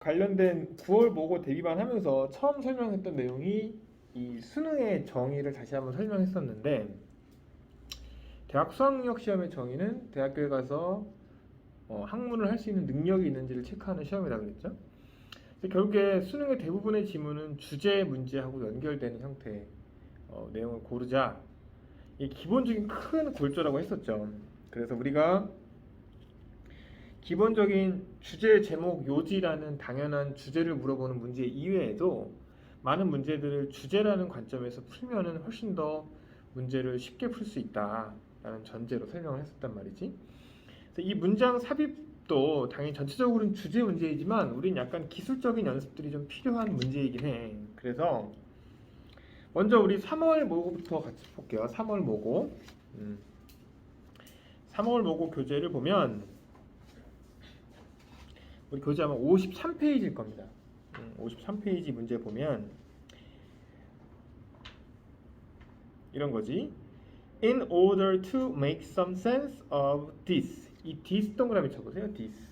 관련된 9월 모고 대비반 하면서 처음 설명했던 내용이 이 수능의 정의를 다시 한번 설명했었는데, 대학 수학력 시험의 정의는 대학교에 가서 학문을 할 수 있는 능력이 있는지를 체크하는 시험이라고 그랬죠. 그래서 결국에 수능의 대부분의 지문은 주제 문제하고 연결되는 형태의 내용을 고르자, 이 기본적인 큰 골조라고 했었죠. 그래서 우리가 기본적인 주제 제목 요지라는 당연한 주제를 물어보는 문제 이외에도 많은 문제들을 주제라는 관점에서 풀면은 훨씬 더 문제를 쉽게 풀 수 있다라는 전제로 설명을 했었단 말이지. 그래서 이 문장 삽입도 당연히 전체적으로는 주제 문제이지만 우린 약간 기술적인 연습들이 좀 필요한 문제이긴 해. 그래서 먼저 우리 3월 모고부터 같이 볼게요. 3월 모고. 3월 모고 교재를 보면 우리 교재 아마 53페이지일 겁니다. 53페이지 문제 보면 이런 거지. In order to make some sense of this. 이 this 동그라미 쳐보세요. this.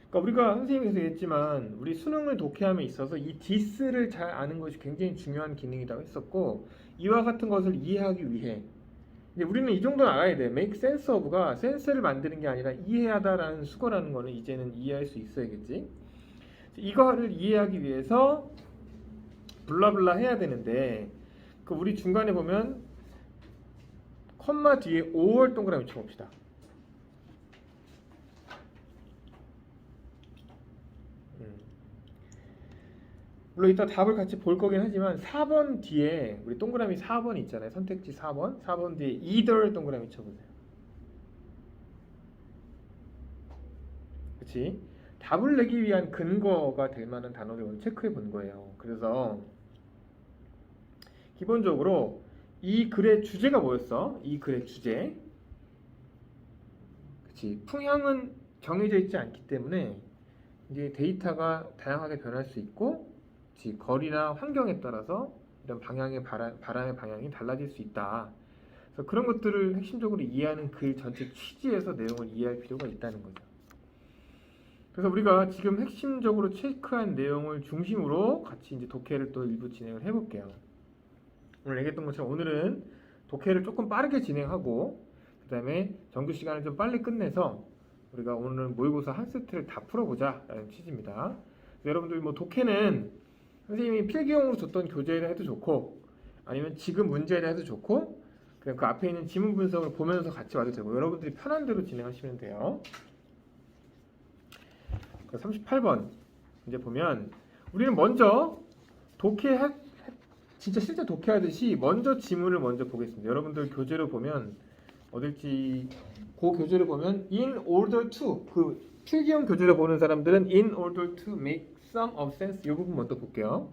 그러니까 우리가 선생님께서 얘기했지만 우리 수능을 독해함에 있어서 이 this를 잘 아는 것이 굉장히 중요한 기능이라고 했었고, 이와 같은 것을 이해하기 위해 근데 우리는 이 정도는 알아야 돼. make sense of가 센스를 만드는 게 아니라 이해하다라는 수거라는 거는 이제는 이해할 수 있어야겠지. 이거를 이해하기 위해서 블라블라 해야 되는데, 그 우리 중간에 보면 컴마 뒤에 5월 동그라미 쳐봅시다. 물론 이따 답을 같이 볼 거긴 하지만 4번 뒤에 우리 동그라미 4번 있잖아요. 선택지 4번 뒤에 either 동그라미 쳐보세요. 그치? 답을 내기 위한 근거가 될 만한 단어를 오늘 체크해 본 거예요. 그래서 기본적으로 이 글의 주제가 뭐였어? 이 글의 주제. 그치? 풍향은 정해져 있지 않기 때문에 이제 데이터가 다양하게 변할 수 있고, 그치? 거리나 환경에 따라서 이런 방향의 바람의 방향이 달라질 수 있다. 그래서 그런 것들을 핵심적으로 이해하는 글 전체 취지에서 내용을 이해할 필요가 있다는 거죠. 그래서 우리가 지금 핵심적으로 체크한 내용을 중심으로 같이 이제 독해를 또 일부 진행을 해볼게요. 오늘 얘기했던 것처럼 오늘은 독해를 조금 빠르게 진행하고, 그 다음에 정규 시간을 좀 빨리 끝내서 우리가 오늘 모의고사 한 세트를 다 풀어보자라는 취지입니다. 여러분들 뭐 독해는 선생님이 필기용으로 줬던 교재를 해도 좋고, 아니면 지금 문제를 해도 좋고, 그냥 그 앞에 있는 지문 분석을 보면서 같이 와도 되고, 여러분들이 편한 대로 진행하시면 돼요. 38번 이제 보면 우리는 먼저 진짜 실제 독해하듯이 먼저 지문을 먼저 보겠습니다. 여러분들 교재를 보면 어딜지 그 교재를 보면 in order to, 그 필기용 교재를 보는 사람들은 in order to make some of sense 이 부분 먼저 볼게요.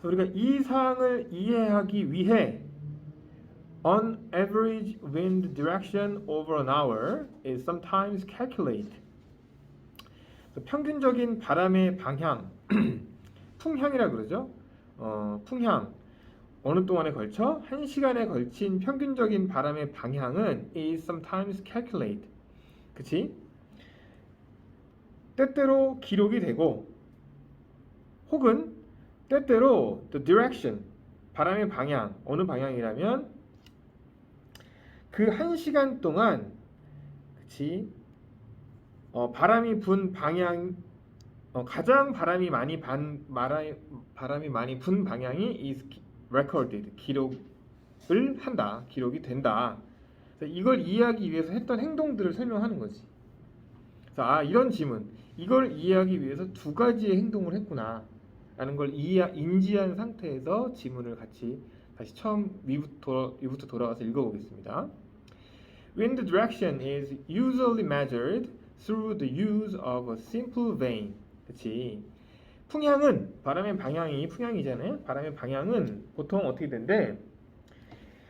우리가 이 사항을 이해하기 위해 on average wind direction over an hour is sometimes calculated. 평균적인 바람의 방향, 풍향이라 그러죠. 풍향, 어느 동안에 걸쳐 1시간에 걸친 평균적인 바람의 방향은 is sometimes calculated. 그치? 때때로 기록이 되고, 혹은 때때로 the direction, 바람의 방향, 어느 방향이라면 그 1시간 동안, 그치? 바람이 분 방향, 가장 바람이 많이 분 방향이 is recorded, 기록을 한다, 기록이 된다. 그래서 이걸 이해하기 위해서 했던 행동들을 설명하는 거지. 그래서 이런 지문, 이걸 이해하기 위해서 두 가지의 행동을 했구나 라는 걸 인지한 상태에서 지문을 같이 다시 처음 위부터 돌아가서 읽어보겠습니다. Wind direction is usually measured through the use of a simple vane. 그치? 풍향은, 바람의 방향이 풍향이잖아요. 바람의 방향은 보통 어떻게 된대?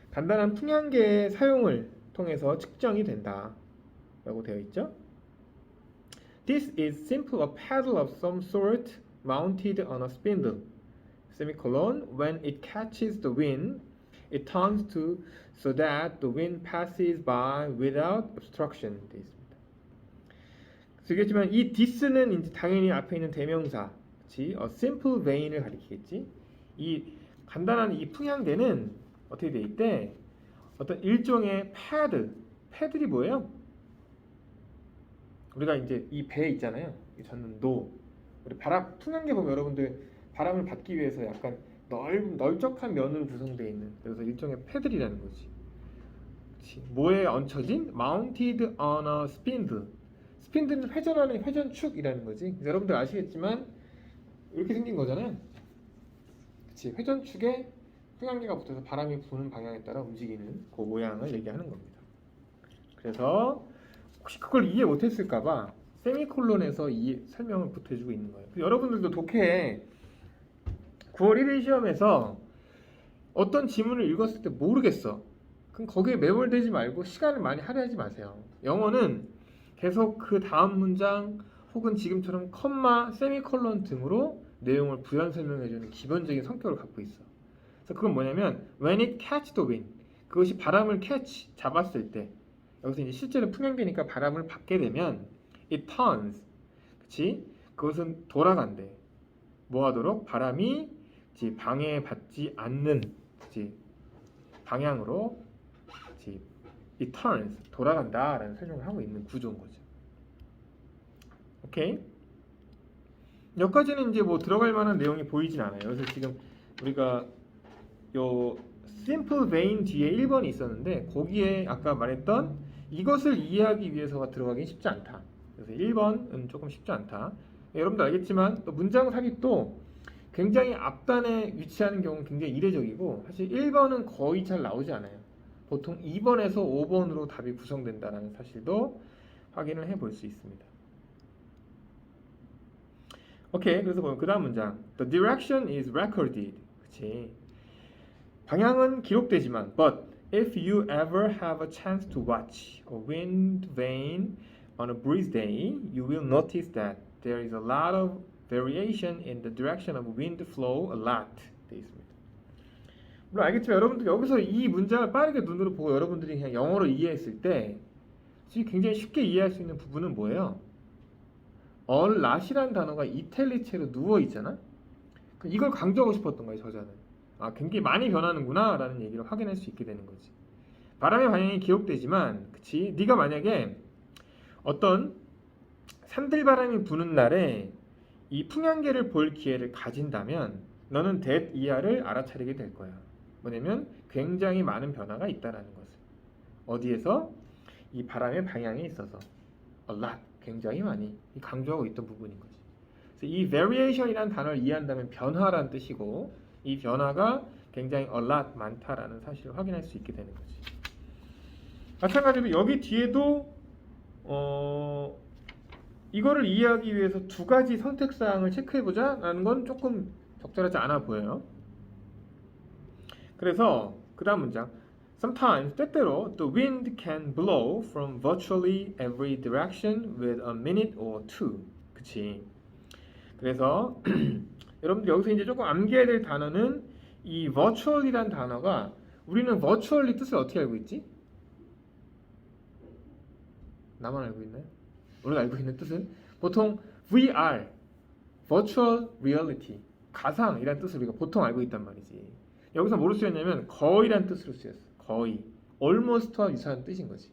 간단한 풍향계의 사용을 통해서 측정이 된다 라고 되어 있죠. This is simply a paddle of some sort mounted on a spindle, semicolon, when it catches the wind it turns to so that the wind passes by without obstruction. 되어 있습니다. 그렇겠지만 이 this는 이제 당연히 앞에 있는 대명사, 그렇지? simple vein을 가리키겠지. 이 간단한 이 풍향계는 어떻게 돼 있대? 어떤 일종의 패들이 뭐예요? 우리가 이제 이 배 있잖아요. 이 젓는 노. 우리 바람 풍향계 보면 여러분들 바람을 받기 위해서 약간 널쩍한 면으로 구성되어 있는, 그래서 일종의 패들이라는 거지. 그치? 뭐에 얹혀진? Mounted on a spindle. 스핀들은 회전하는 회전축이라는 거지. 그래서 여러분들 아시겠지만 이렇게 생긴 거잖아요. 그치? 회전축에 풍향계가 붙어서 바람이 부는 방향에 따라 움직이는 그 모양을 얘기하는 겁니다. 그래서 혹시 그걸 이해 못했을까봐 세미콜론에서 이 설명을 보태주고 있는 거예요. 여러분들도 독해에 9월 1일 시험에서 어떤 지문을 읽었을 때 모르겠어. 그럼 거기에 매몰되지 말고 시간을 많이 할애하지 마세요. 영어는 계속 그 다음 문장 혹은 지금처럼 컴마, 세미콜론 등으로 내용을 부연 설명해주는 기본적인 성격을 갖고 있어. 그래서 그건 뭐냐면 when it catch the wind, 그것이 바람을 catch, 잡았을 때, 여기서 이제 실제로 풍향계니까 바람을 받게 되면 it turns, 그치? 그것은 돌아간대. 뭐 하도록? 바람이 방해받지 않는 방향으로 it turns, 돌아간다 라는 설명을 하고 있는 구조인 거죠. 오케이? 여기까지는 이제 뭐 들어갈 만한 내용이 보이진 않아요. 그래서 지금 우리가 요 simple vein 뒤에 1번이 있었는데 거기에 아까 말했던 이것을 이해하기 위해서가 들어가긴 쉽지 않다. 그래서 1번은 조금 쉽지 않다. 여러분도 알겠지만 또 문장 삽입도 굉장히 앞단에 위치하는 경우는 굉장히 이례적이고 사실 1번은 거의 잘 나오지 않아요. 보통 2번에서 5번으로 답이 구성된다는 사실도 확인을 해볼 수 있습니다. 오케이, 그래서 그 다음 문장 The direction is recorded. 그치? 방향은 기록되지만 But if you ever have a chance to watch a wind vane on a breeze day, you will notice that there is a lot of variation in the direction of wind flow. A lot 돼 있습니다. 물론 알겠지만 여러분들 여기서 이 문장을 빠르게 눈으로 보고 여러분들이 그냥 영어로 이해했을 때 굉장히 쉽게 이해할 수 있는 부분은 뭐예요? a lot이라는 단어가 이탈리체로 누워 있잖아. 이걸 강조하고 싶었던 거예요, 저자는. 아, 굉장히 많이 변하는구나 라는 얘기를 확인할 수 있게 되는 거지. 바람의 방향이 기록되지만, 그치? 네가 만약에 어떤 산들바람이 부는 날에 이 풍향계를 볼 기회를 가진다면 너는 that 이하를 알아차리게 될 거야. 뭐냐면 굉장히 많은 변화가 있다라는 것을. 어디에서? 이 바람의 방향에 있어서 a lot, 굉장히 많이 강조하고 있던 부분인 거지. 그래서 이 variation이라는 단어를 이해한다면 변화라는 뜻이고 이 변화가 굉장히 a lot, 많다라는 사실을 확인할 수 있게 되는 거지. 마찬가지로 여기 뒤에도 이거를 이해하기 위해서 두 가지 선택사항을 체크해보자 라는 건 조금 적절하지 않아 보여요. 그래서 그 다음 문장 Sometimes, 때때로 the wind can blow from virtually every direction with a minute or two. 그치? 그래서 여러분들 여기서 이제 조금 암기해야 될 단어는 이 virtual이란 단어가 우리는 virtually 뜻을 어떻게 알고 있지? 나만 알고 있나요? 우리가 알고 있는 뜻은 보통 VR, virtual reality, 가상이란 뜻을 우리가 보통 알고 있단 말이지. 여기서 뭐로 쓰였냐면 거의란 뜻으로 쓰였어. 거의, almost와 유사한 뜻인 거지.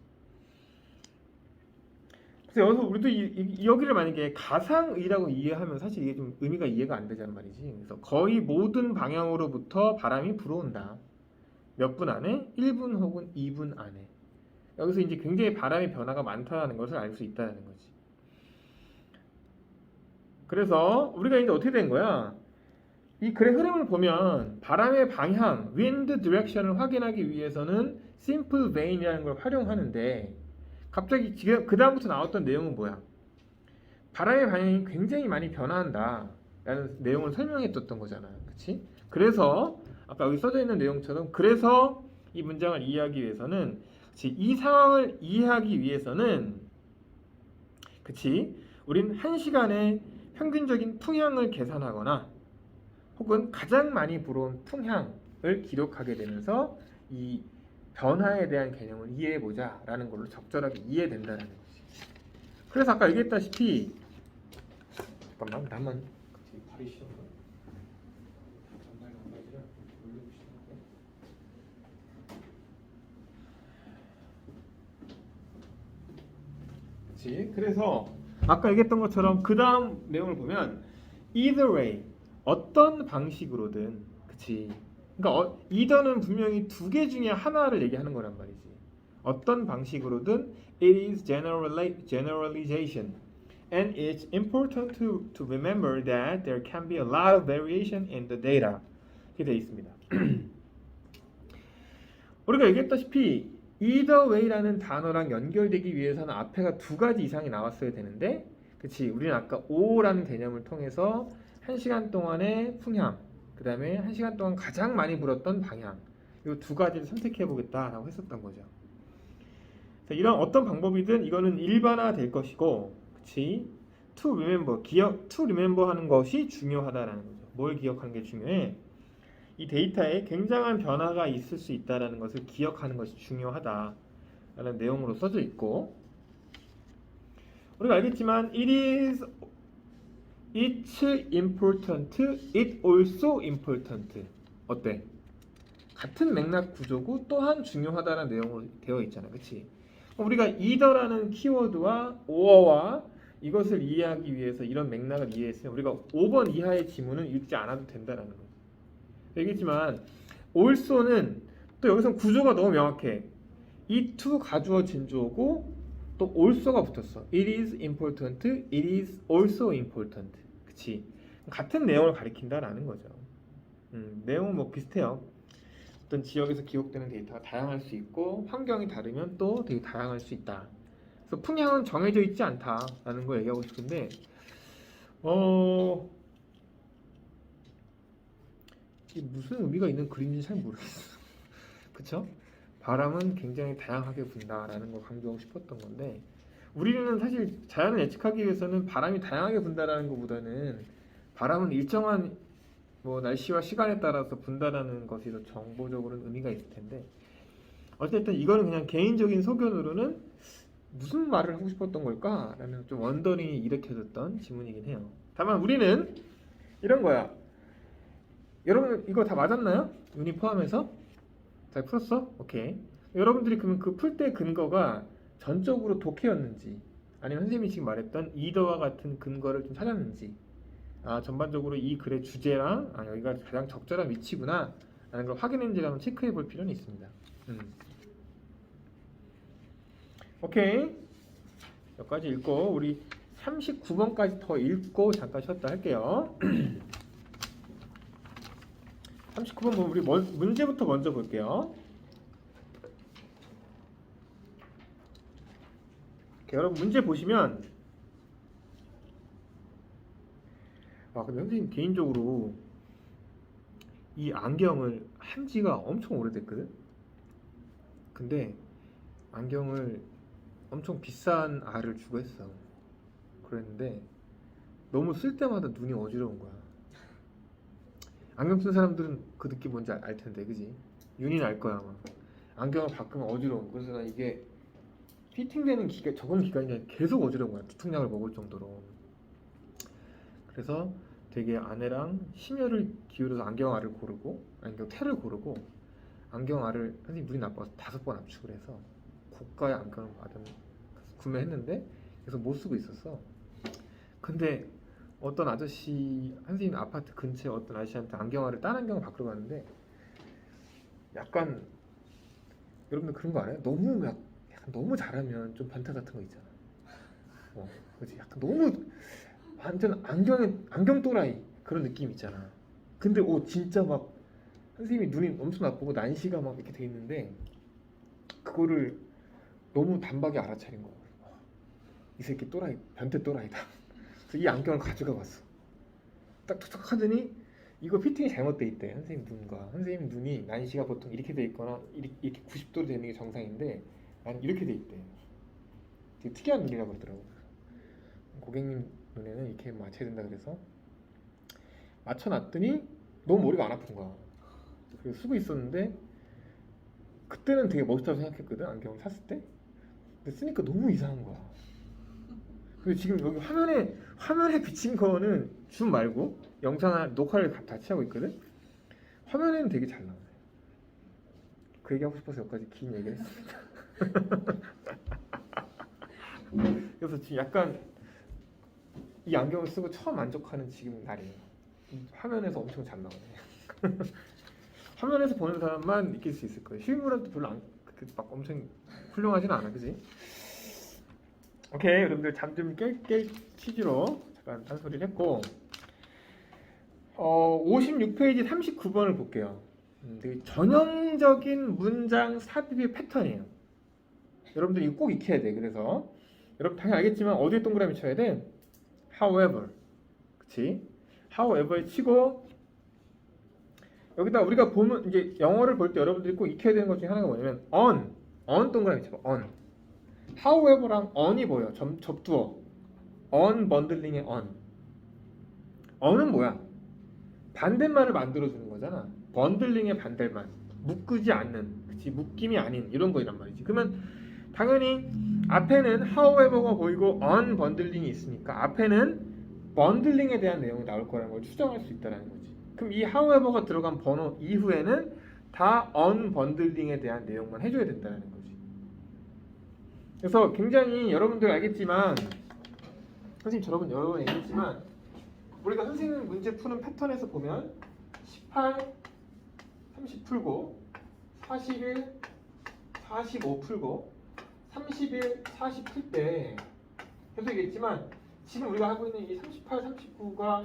그래서 여기서 우리도 여기를 만약에 가상의라고 이해하면 사실 이게 좀 의미가 이해가 안 되잖아 말이지. 그래서 거의 모든 방향으로부터 바람이 불어온다. 몇 분 안에? 1분 혹은 2분 안에. 여기서 이제 굉장히 바람의 변화가 많다는 것을 알 수 있다는 거지. 그래서 우리가 이제 어떻게 된 거야? 이 글의 흐름을 보면 바람의 방향, wind direction을 확인하기 위해서는 simple vein이라는 걸 활용하는데 갑자기 지금 그 다음부터 나왔던 내용은 뭐야? 바람의 방향이 굉장히 많이 변화한다 라는 내용을 설명했던 거잖아. 그치? 그래서 아까 여기 써져 있는 내용처럼 그래서 이 문장을 이해하기 위해서는 이 상황을 이해하기 위해서는 그치? 우린 1시간에 평균적인 풍향을 계산하거나 혹은 가장 많이 불어온 풍향을 기록하게 되면서 이 변화에 대한 개념을 이해해보자라는 걸로 적절하게 이해된다는 거지. 그래서 아까 얘기했다시피 잠깐만 나 한번 발이 시원해. 그렇지. 그래서 아까 얘기했던 것처럼 그 다음 내용을 보면 either way 어떤 방식으로든 그치. 그러니까 either는 분명히 두 개 중에 하나를 얘기하는 거란 말이지. 어떤 방식으로든 it is generalization and it's important to remember that there can be a lot of variation in the data. 이렇게 되어 있습니다. 우리가 얘기했다시피 either way라는 단어랑 연결되기 위해서는 앞에가 두 가지 이상이 나왔어야 되는데 그치 우리는 아까 O라는 개념을 통해서 1시간 동안의 풍향 그 다음에 1시간 동안 가장 많이 불었던 방향 이 두 가지를 선택해 보겠다라고 했었던 거죠. 이런 어떤 방법이든 이거는 일반화 될 것이고 그치 to remember 하는 것이 중요하다라는 거죠. 뭘 기억하는 게 중요해? 이 데이터에 굉장한 변화가 있을 수 있다는 것을 기억하는 것이 중요하다라는 내용으로 써져 있고 우리가 알겠지만 it's important, it also important 어때? 같은 맥락 구조고 또한 중요하다는 내용으로 되어 있잖아 그치? 우리가 either라는 키워드와 or와 이것을 이해하기 위해서 이런 맥락을 이해했으면 우리가 5번 이하의 지문은 읽지 않아도 된다는 거예요. 얘기했지만 also는 또 여기서 구조가 너무 명확해. 이 to 가주어 진주어고 또 also가 붙었어. It is important, it is also important. 그치? 같은 내용을 가리킨다라는 거죠. 내용은 뭐 비슷해요. 어떤 지역에서 기록되는 데이터가 다양할 수 있고 환경이 다르면 또 되게 다양할 수 있다. 그래서 풍향은 정해져 있지 않다라는 걸 얘기하고 싶은데 이게 무슨 의미가 있는 그림인지 잘 모르겠어. 그쵸? 바람은 굉장히 다양하게 분다라는 걸 강조하고 싶었던 건데 우리는 사실 자연을 예측하기 위해서는 바람이 다양하게 분다라는 것보다는 바람은 일정한 뭐 날씨와 시간에 따라서 분다라는 것이 더 정보적으로는 의미가 있을 텐데 어쨌든 이거는 그냥 개인적인 소견으로는 무슨 말을 하고 싶었던 걸까? 라는 좀 원더링이 일으켜졌던 지문이긴 해요. 다만 우리는 이런 거야. 여러분 이거 다 맞았나요? 유닛 포함해서? 잘 풀었어? 오케이. 여러분들이 그러면 그 풀 때 근거가 전적으로 독해였는지 아니면 선생님이 지금 말했던 이더와 같은 근거를 좀 찾았는지 전반적으로 이 글의 주제랑 여기가 가장 적절한 위치구나 라는 걸 확인했는지 한번 체크해 볼 필요는 있습니다. 오케이. 여기까지 읽고 우리 39번까지 더 읽고 잠깐 쉬었다 할게요. 39번 우리 문제부터 먼저 볼게요. 여러분 문제 보시면 근데 선생님 개인적으로 이 안경을 한 지가 엄청 오래됐거든. 근데 안경을 엄청 비싼 알을 주고 했어. 그랬는데 너무 쓸 때마다 눈이 어지러운 거야. 안경 쓴 사람들은 그 느낌 뭔지 알 텐데, 그지? 윤이는 알 거야 아마. 안경을 바꾸면 어지러운. 그래서 나 이게 피팅되는 적응 기간이 계속 어지러운 거야. 두통약을 먹을 정도로. 그래서 되게 아내랑 심혈을 기울여서 안경알을 고르고 안경 테를 고르고 안경알을 선생님 눈이 나빠서 5번 압축을 해서 고가의 안경을 구매했는데 계속 못 쓰고 있었어. 근데 어떤 아저씨 선생님 아파트 근처에 어떤 아저씨한테 안경알을 딴 안경을 바꾸러 갔는데 약간 여러분들 그런 거 알아요? 약간 너무 잘하면 좀 변태 같은 거 있잖아. 그렇지? 약간 너무 완전 안경 또라이 그런 느낌 있잖아. 근데 진짜 막 선생님이 눈이 엄청 나쁘고 난시가 막 이렇게 돼 있는데 그거를 너무 단박에 알아차린 거야. 이 새끼 또라이, 변태 또라이다. 그래서 이 안경을 가져가 봤어. 딱 툭툭 하더니 이거 피팅이 잘못돼 있대. 선생님 눈과 선생님 눈이 난시가 보통 이렇게 돼 있거나 이렇게 90도로 되는 게 정상인데 난 이렇게 돼 있대. 되게 특이한 눈이라고 그러더라고. 고객님 눈에는 이렇게 맞춰야 된다 그래서 맞춰놨더니 너무 머리가 안 아픈 거야. 그래서 쓰고 있었는데 그때는 되게 멋있다고 생각했거든, 안경을 샀을 때. 근데 쓰니까 너무 이상한 거야. 그리고 지금 여기 화면에 비친 거는 줌 말고 영상 녹화를 같이 하고 있거든. 화면에는 되게 잘 나와요. 그 얘기하고 싶어서 여기까지 긴 얘기를 했습니다. 그래서 지금 약간 이 안경을 쓰고 처음 만족하는 지금 날이에요. 화면에서 엄청 잘 나오네. 화면에서 보는 사람만 느낄 수 있을 거예요. 실물은 별로 막 엄청 훌륭하진 않아, 그지? 오케이, 여러분들 잠 좀 깰 취지로 잠깐 딴소리를 했고, 56페이지 39번을 볼게요. 되게 전형적인 문장 삽입의 패턴이에요. 여러분들 이거 꼭 익혀야 돼. 그래서 여러분 당연히 알겠지만 어디에 동그라미 쳐야 돼? However, 그치? However 치고 여기다 우리가 보면 이제 영어를 볼 때 여러분들이 꼭 익혀야 되는 것 중에 하나가 뭐냐면 on 동그라미 쳐봐. on. However랑 on이 보여. 접두어. unbundling의 on. on은 뭐야? 반대말을 만들어주는 거잖아. 번들링의 반대말. 묶지 않는, 그치? 묶임이 아닌 이런 거란 말이지. 그러면 당연히 앞에는 however가 보이고 unbundling이 있으니까 앞에는 번들링에 대한 내용이 나올 거라는 걸 추정할 수 있다는 거지. 그럼 이 however가 들어간 번호 이후에는 다 unbundling에 대한 내용만 해줘야 된다는 거지. 그래서 굉장히 여러분들 알겠지만, 선생님 여러 번 얘기했지만, 우리가 선생님 문제 푸는 패턴에서 보면 18, 30 풀고 41, 45 풀고 31, 40 풀 때 계속 얘기했지만 지금 우리가 하고 있는 이 38, 39가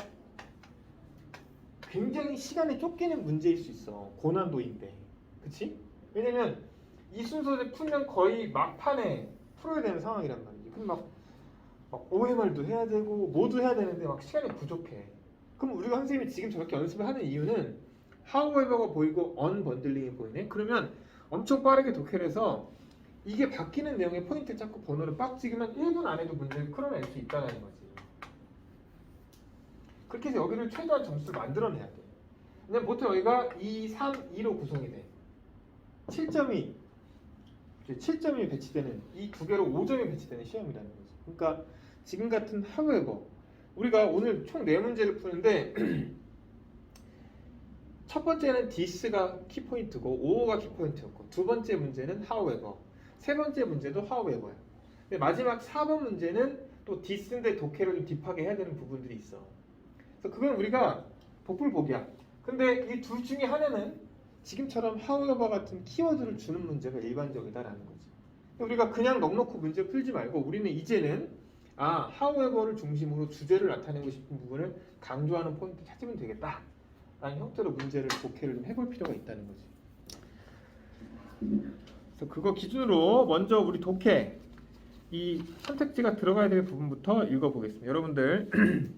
굉장히 시간에 쫓기는 문제일 수 있어. 고난도인데. 그치? 왜냐면 이 순서를 풀면 거의 막판에 풀어야 되는 상황이란 말이지. 그럼 막 OMR도 해야 되고 뭐도 해야 되는데 막 시간이 부족해. 그럼 우리가 선생님이 지금 저렇게 연습을 하는 이유는 however가 보이고 unbundling이 보이네? 그러면 엄청 빠르게 독해를 해서 이게 바뀌는 내용의 포인트를 잡고 번호를 빡 찍으면 1분 안에도 문제를 풀어낼 수 있다는 거지. 그렇게 해서 여기를 최대한 점수를 만들어내야 돼. 왜냐면 보통 여기가 2, 3, 2로 구성이 돼. 7점이 배치되는 이 두 개로 5점이 배치되는 시험이라는 거지. 그러니까 지금 같은 however 우리가 오늘 총 4문제를 푸는데 첫 번째는 this가 키포인트고 5가 키포인트였고 두 번째 문제는 however 세 번째 문제도 however야. 근데 마지막 4번 문제는 또 this인데 독해를 좀 딥하게 해야 되는 부분들이 있어. 그래서 그건 우리가 복불복이야. 근데 이 둘 중에 하나는 지금처럼 however 같은 키워드를 주는 문제가 일반적이다라는 거지. 우리가 그냥 넉넉히 문제 풀지 말고 우리는 이제는 however를 중심으로 주제를 나타내고 싶은 부분을 강조하는 포인트 찾으면 되겠다 라는 형태로 문제를 독해를 좀 해볼 필요가 있다는 거지. 그래서 그거 기준으로 먼저 우리 독해 이 선택지가 들어가야 될 부분부터 읽어보겠습니다. 여러분들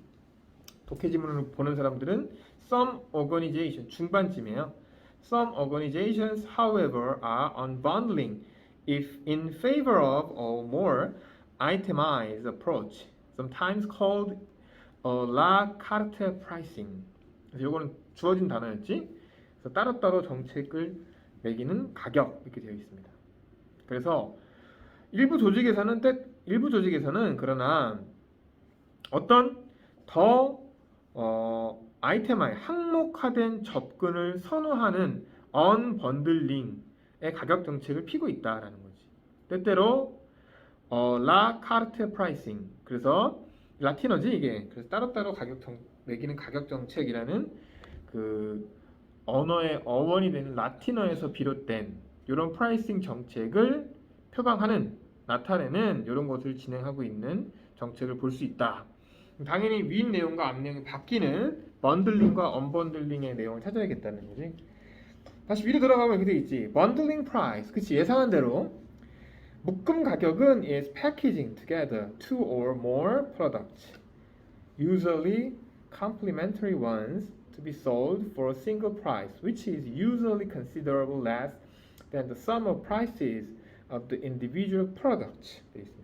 독해 지문을 보는 사람들은 some organization 중반쯤이에요. Some organizations, however, are unbundling if in favor of a more itemized approach, sometimes called la carte pricing. 그래서 이거는 주어진 단어였지. 그래서 따로따로 정책을 매기는 가격 이렇게 되어 있습니다. 그래서 일부 조직에서는 그러나 어떤 더 아이템화의 항목화된 접근을 선호하는 언번들링의 가격 정책을 피고 있다라는 거지. 때때로 라 카르테 프라이싱 그래서 라틴어지 이게. 그래서 따로따로 매기는 가격 정책이라는 그 언어의 어원이 되는 라틴어에서 비롯된 이런 프라이싱 정책을 표방하는 나타내는 이런 것을 진행하고 있는 정책을 볼 수 있다. 당연히 윗 내용과 앞 내용이 바뀌는 번들링과 언번들링의 내용을 찾아야겠다는 거지. 다시 위로 들어가면 이렇게 돼 있지. 번들링 프라이스. 그치, 예상한 대로 묶음 가격은 is packaging together two or more products, usually complementary ones, to be sold for a single price, which is usually considerably less than the sum of prices of the individual products. 돼 있습니다.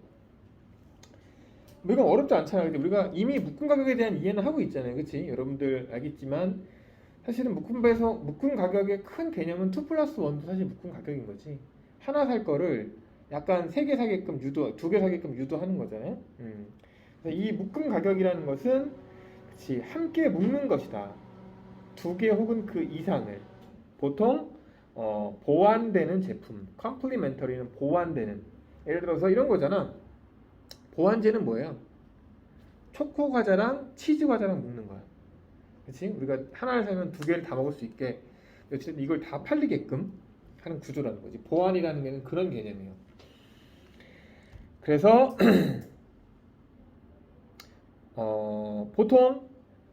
이건 어렵지 않잖아요. 근데 우리가 이미 묶음 가격에 대한 이해는 하고 있잖아요. 그치? 여러분들 알겠지만 사실은 묶음 가격의 큰 개념은 2 플러스 1도 사실 묶음 가격인 거지. 하나 살 거를 약간 3개 사게끔 유도, 2개 사게끔 유도하는 거잖아요. 그래서 이 묶음 가격이라는 것은 그치, 함께 묶는 것이다. 2개 혹은 그 이상을 보통 보완되는 제품, 컴플리멘터리는 보완되는. 예를 들어서 이런 거잖아. 보완제는 뭐예요? 초코 과자랑 치즈 과자랑 묶는 거야. 그렇지? 우리가 하나를 사면 2개를 다 먹을 수 있게 어쨌든 이걸 다 팔리게끔 하는 구조라는 거지. 보완이라는 게 그런 개념이에요. 그래서 보통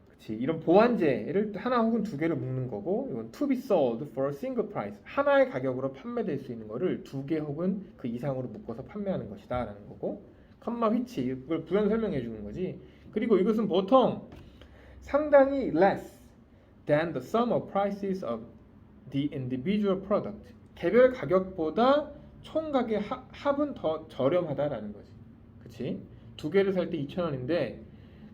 그치, 이런 보완제를 하나 혹은 2개를 묶는 거고, 이건 to be sold for a single price, 하나의 가격으로 판매될 수 있는 거를 2개 혹은 그 이상으로 묶어서 판매하는 것이다 라는 거고, 컴마 which 이걸 부연 설명해 주는 거지. 그리고 이것은 보통 상당히 less than the sum of prices of the individual product, 개별 가격보다 총 가격 합은 더 저렴하다라는 거지. 그치? 2개를 살 때 2,000원인데,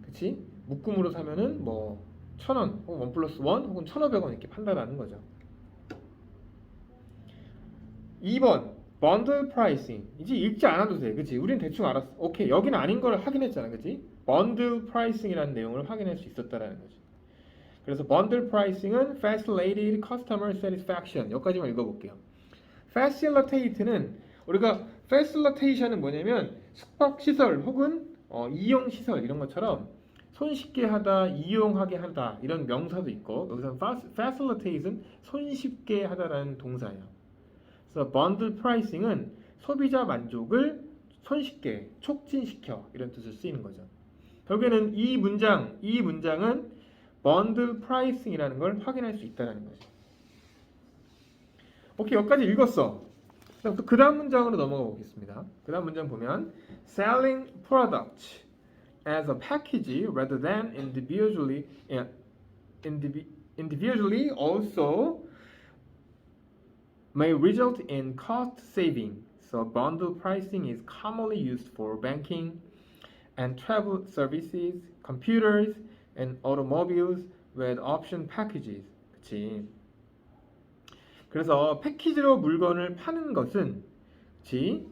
그치? 묶음으로 사면은 뭐 1,000원 혹은 1 플러스 1 혹은 1,500원 이렇게 판다라는 거죠. 2번 번들 프라이싱. 이제 읽지 않아도 돼. 그치? 우린 대충 알았어. 오케이, 여기는 아닌 걸 확인했잖아. 그치? 번들 프라이싱이라는 내용을 확인할 수 있었다라는 거지. 그래서 번들 프라이싱은 facilitated customer satisfaction. 여기까지만 읽어볼게요. facilitate는 우리가 facilitation은 뭐냐면 숙박시설 혹은 이용시설 이런 것처럼 손쉽게 하다, 이용하게 하다 이런 명사도 있고, 여기서 facilitate는 손쉽게 하다라는 동사예요. 그래서 bundle pricing은 소비자 만족을 손쉽게 촉진시켜 이런 뜻을 쓰이는 거죠. 결국에는 이 문장은 bundle pricing이라는 걸 확인할 수 있다는 거죠. 오케이, 여기까지 읽었어. 그 다음 문장으로 넘어가 보겠습니다. 그 다음 문장 보면 selling products as a package rather than individually also may result in cost saving. So bundle pricing is commonly used for banking and travel services, computers, and automobiles with option packages. 그치? 그래서 패키지로 물건을 파는 것은 그치?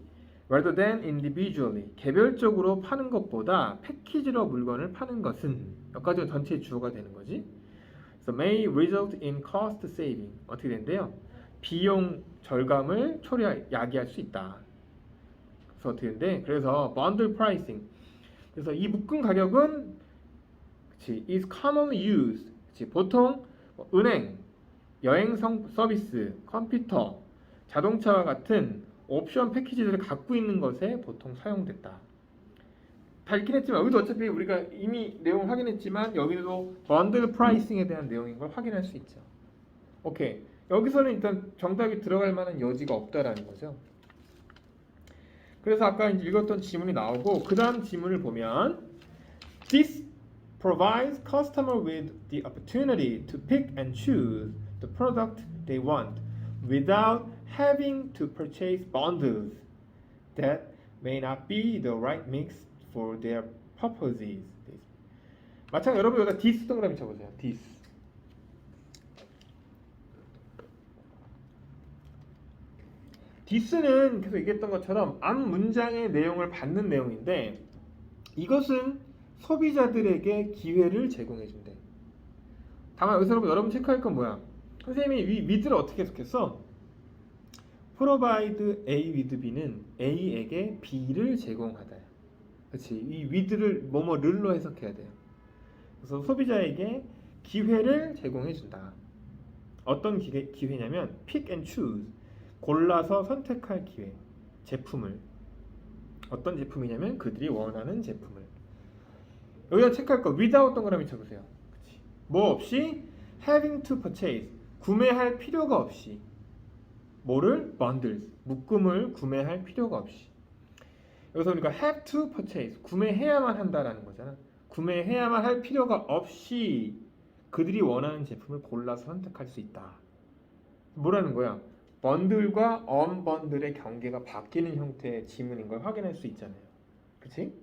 rather than individually, 개별적으로 파는 것보다 패키지로 물건을 파는 것은, 여기까지가 전체 주어가 되는 거지. So may result in cost saving. 어떻게 된대요? 비용 절감을 야기할 수 있다. 그래서 어떻게 된대? 그래서 bundle pricing. 그래서 이 묶음 가격은 그치, is commonly used. 그치, 보통 은행, 여행 서비스, 컴퓨터, 자동차와 같은 옵션 패키지들을 갖고 있는 것에 보통 사용됐다. 다 읽긴 했지만 여기도 어차피 우리가 이미 내용 확인했지만 여기도 번들 프라이싱에 대한 내용인 걸 확인할 수 있죠. 오케이, 여기서는 일단 정답이 들어갈 만한 여지가 없다라는 거죠. 그래서 아까 이제 읽었던 지문이 나오고, 그 다음 지문을 보면 This provides customer with the opportunity to pick and choose the product they want without having to purchase bundles that may not be the right mix for their purposes. 마찬가지로 여러분 여기다 this 동그라미 쳐보세요. this. this는 계속 얘기했던 것처럼 앞 문장의 내용을 받는 내용인데, 이것은 소비자들에게 기회를 제공해 준대. 다만 여기서 여러분 체크할 건 뭐야? 선생님이 with를 어떻게 해석했어? provide A with B는 A에게 B를 제공하다. 그렇지? 이 with를 뭐뭐를로 해석해야 돼요. 그래서 소비자에게 기회를 제공해 준다. 어떤 기회냐면 pick and choose, 골라서 선택할 기회, 제품을. 어떤 제품이냐면 그들이 원하는 제품을. 여기다 체크할 거 without 동그라미 쳐보세요. 그치? 뭐 없이 having to purchase, 구매할 필요가 없이. 뭐를? bundles, 묶음을 구매할 필요가 없이. 여기서 우리가 have to purchase, 구매해야만 한다라는 거잖아. 구매해야만 할 필요가 없이 그들이 원하는 제품을 골라서 선택할 수 있다. 뭐라는 거야? 번들과 언번들의 경계가 바뀌는 형태의 지문인 걸 확인할 수 있잖아요. 그치?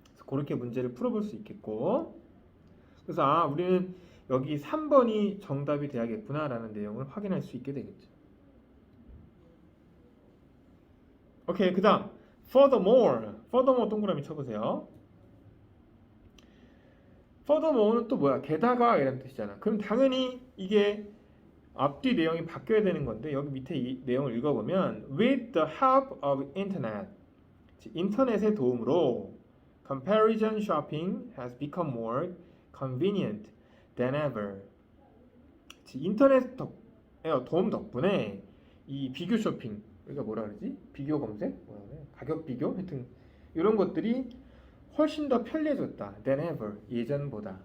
그래서 그렇게 문제를 풀어볼 수 있겠고, 그래서 우리는 여기 3번이 정답이 돼야겠구나라는 내용을 확인할 수 있게 되겠죠. 오케이, 그 다음 furthermore 동그라미 쳐보세요. furthermore는 또 뭐야? 게다가 이라는 뜻이잖아. 그럼 당연히 이게 앞뒤 내용이 바뀌어야 되는 건데 여기 밑에 이 내용을 읽어보면 with the help of internet, 인터넷의 도움으로 comparison shopping has become more convenient than ever. 인터넷 도움 덕분에 이 비교 쇼핑, 우리가 뭐라 그러지? 비교 검색? 뭐라 그래? 가격 비교? 하여튼 이런 것들이 훨씬 더 편리해졌다. than ever. 예전보다.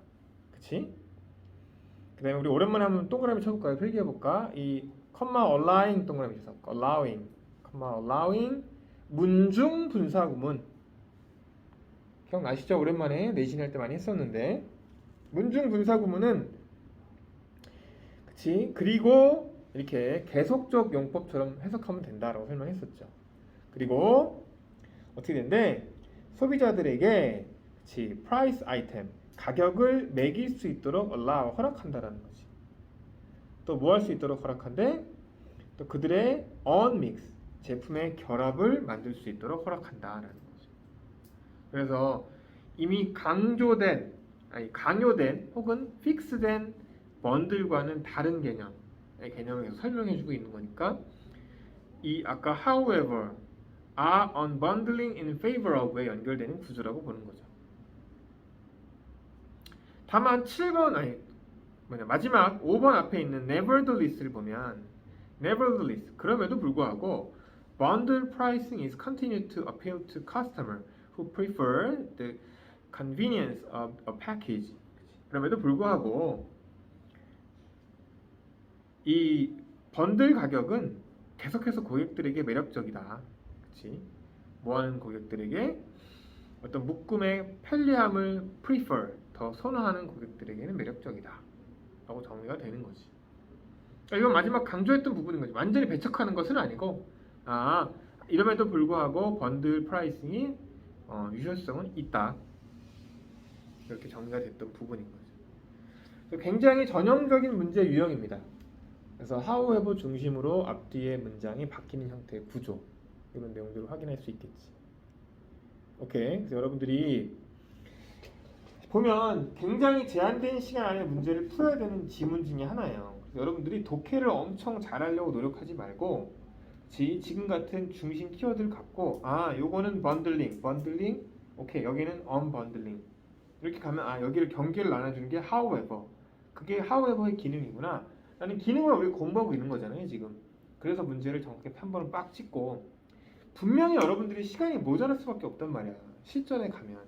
그치? 그 다음에 우리 오랜만에 한번 동그라미 쳐볼까요? 필기해볼까? 이 컴마 allowing 동그라미 쳐서 allowing, 컴마 allowing 문중 분사구문. 기억나시죠? 오랜만에 내신 할 때 많이 했었는데 문중 분사구문은 그치? 그리고 이렇게 계속적 용법처럼 해석하면 된다라고 설명했었죠. 그리고 어떻게 된대? 소비자들에게 그치? price item 가격을 매길 수 있도록 allow 허락한다라는 거지. 또 뭐 할 수 있도록 허락한대? 또 그들의 unmix 제품의 결합을 만들 수 있도록 허락한다라는 거죠. 그래서 이미 강요된 혹은 픽스된 번들과는 다른 개념의 개념을 계속 설명해주고 있는 거니까 이 아까 however, are unbundling in favor of에 연결되는 구조라고 보는 거죠. 다만 7번 마지막 5번 앞에 있는 nevertheless를 보면 nevertheless 그럼에도 불구하고 bundle pricing is continued to appeal to customer who prefer the convenience of a package. 그럼에도 불구하고 이 번들 가격은 계속해서 고객들에게 매력적이다. 그치? 뭐하는 고객들에게 어떤 묶음의 편리함을 prefer, 더 선호하는 고객들에게는 매력적이다 라고 정리가 되는 거지. 그러니까 이건 마지막 강조했던 부분인 거지. 완전히 배척하는 것은 아니고 이럼에도 불구하고 번들 프라이싱이 유효성은 있다 이렇게 정리가 됐던 부분인 거죠. 굉장히 전형적인 문제 유형입니다. 그래서 however 중심으로 앞뒤의 문장이 바뀌는 형태의 구조 이런 내용들을 확인할 수 있겠지. 오케이. 그래서 여러분들이 보면 굉장히 제한된 시간 안에 문제를 풀어야 되는 지문 중에 하나예요. 그래서 여러분들이 독해를 엄청 잘하려고 노력하지 말고 지금 같은 중심 키워드를 갖고 요거는 번들링 오케이 여기는 unbundling 이렇게 가면 여기를 경계를 나눠주는 게 however 그게 however의 기능이구나 라는 기능을 우리가 공부하고 있는 거잖아요 지금. 그래서 문제를 정확히 3번을 빡 찍고 분명히 여러분들이 시간이 모자랄 수밖에 없단 말이야 실전에 가면.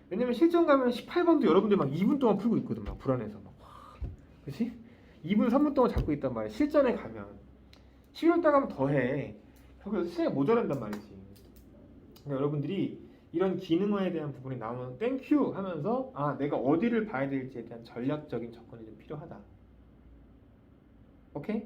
왜냐면 실전 가면 18번도 여러분들 막 2분 동안 풀고 있거든 막 불안해서 막 그치? 2분 3분 동안 잡고 있단 말이야 실전에 가면. 11월 달 가면 더해. 그래서 시간이 모자란단 말이지. 그러니까 여러분들이 이런 기능화에 대한 부분이 나오면 땡큐 하면서 내가 어디를 봐야 될지에 대한 전략적인 접근이 좀 필요하다. 오케이?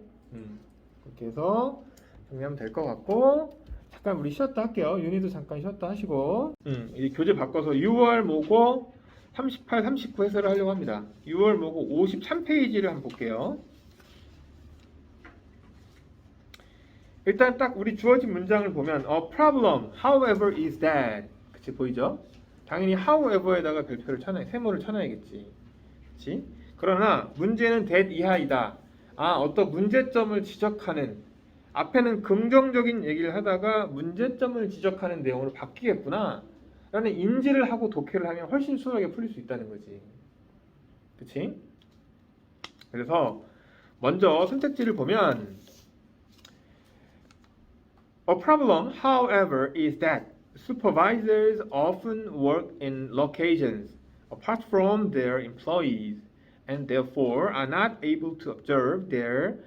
그렇게 해서 정리하면 될 것 같고 잠깐 우리 쉬었다 할게요. 윤희도 잠깐 쉬었다 하시고 이제 교재 바꿔서 6월 모고 38, 39 해설을 하려고 합니다. 6월 모고 53페이지를 한번 볼게요. 일단 딱 우리 주어진 문장을 보면 A problem, however, is that 그치 보이죠? 당연히 however에다가 별표를 세모를 쳐놔야겠지. 그치? 그러나 문제는 that 이하이다. 어떤 문제점을 지적하는 앞에는 긍정적인 얘기를 하다가 문제점을 지적하는 내용으로 바뀌겠구나 라는 인지를 하고 독해를 하면 훨씬 수월하게 풀릴 수 있다는 거지. 그치? 그래서 먼저 선택지를 보면 A problem, however, is that supervisors often work in locations apart from their employees and therefore are not able to observe their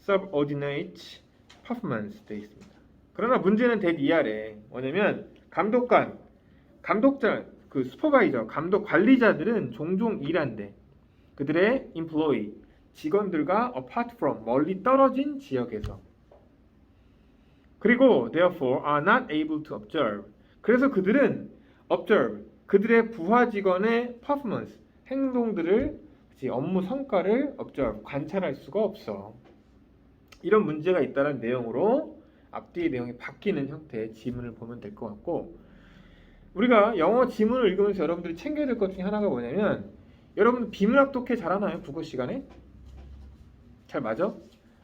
subordinate performance 돼 있습니다. 그러나 문제는 that 이하래. 뭐냐면 감독자, 그 슈퍼바이저, 감독 관리자들은 종종 일한대. 그들의 employee, 직원들과 apart from, 멀리 떨어진 지역에서. 그리고 therefore are not able to observe. 그래서 그들은 observe, 그들의 부하 직원의 performance, 행동들을 그치? 업무 성과를 observe, 관찰할 수가 없어. 이런 문제가 있다는 내용으로 앞뒤의 내용이 바뀌는 형태의 지문을 보면 될 것 같고, 우리가 영어 지문을 읽으면서 여러분들이 챙겨야 될 것 중에 하나가 뭐냐면, 여러분 비문학 독해 잘하나요? 국어 시간에? 잘 맞아?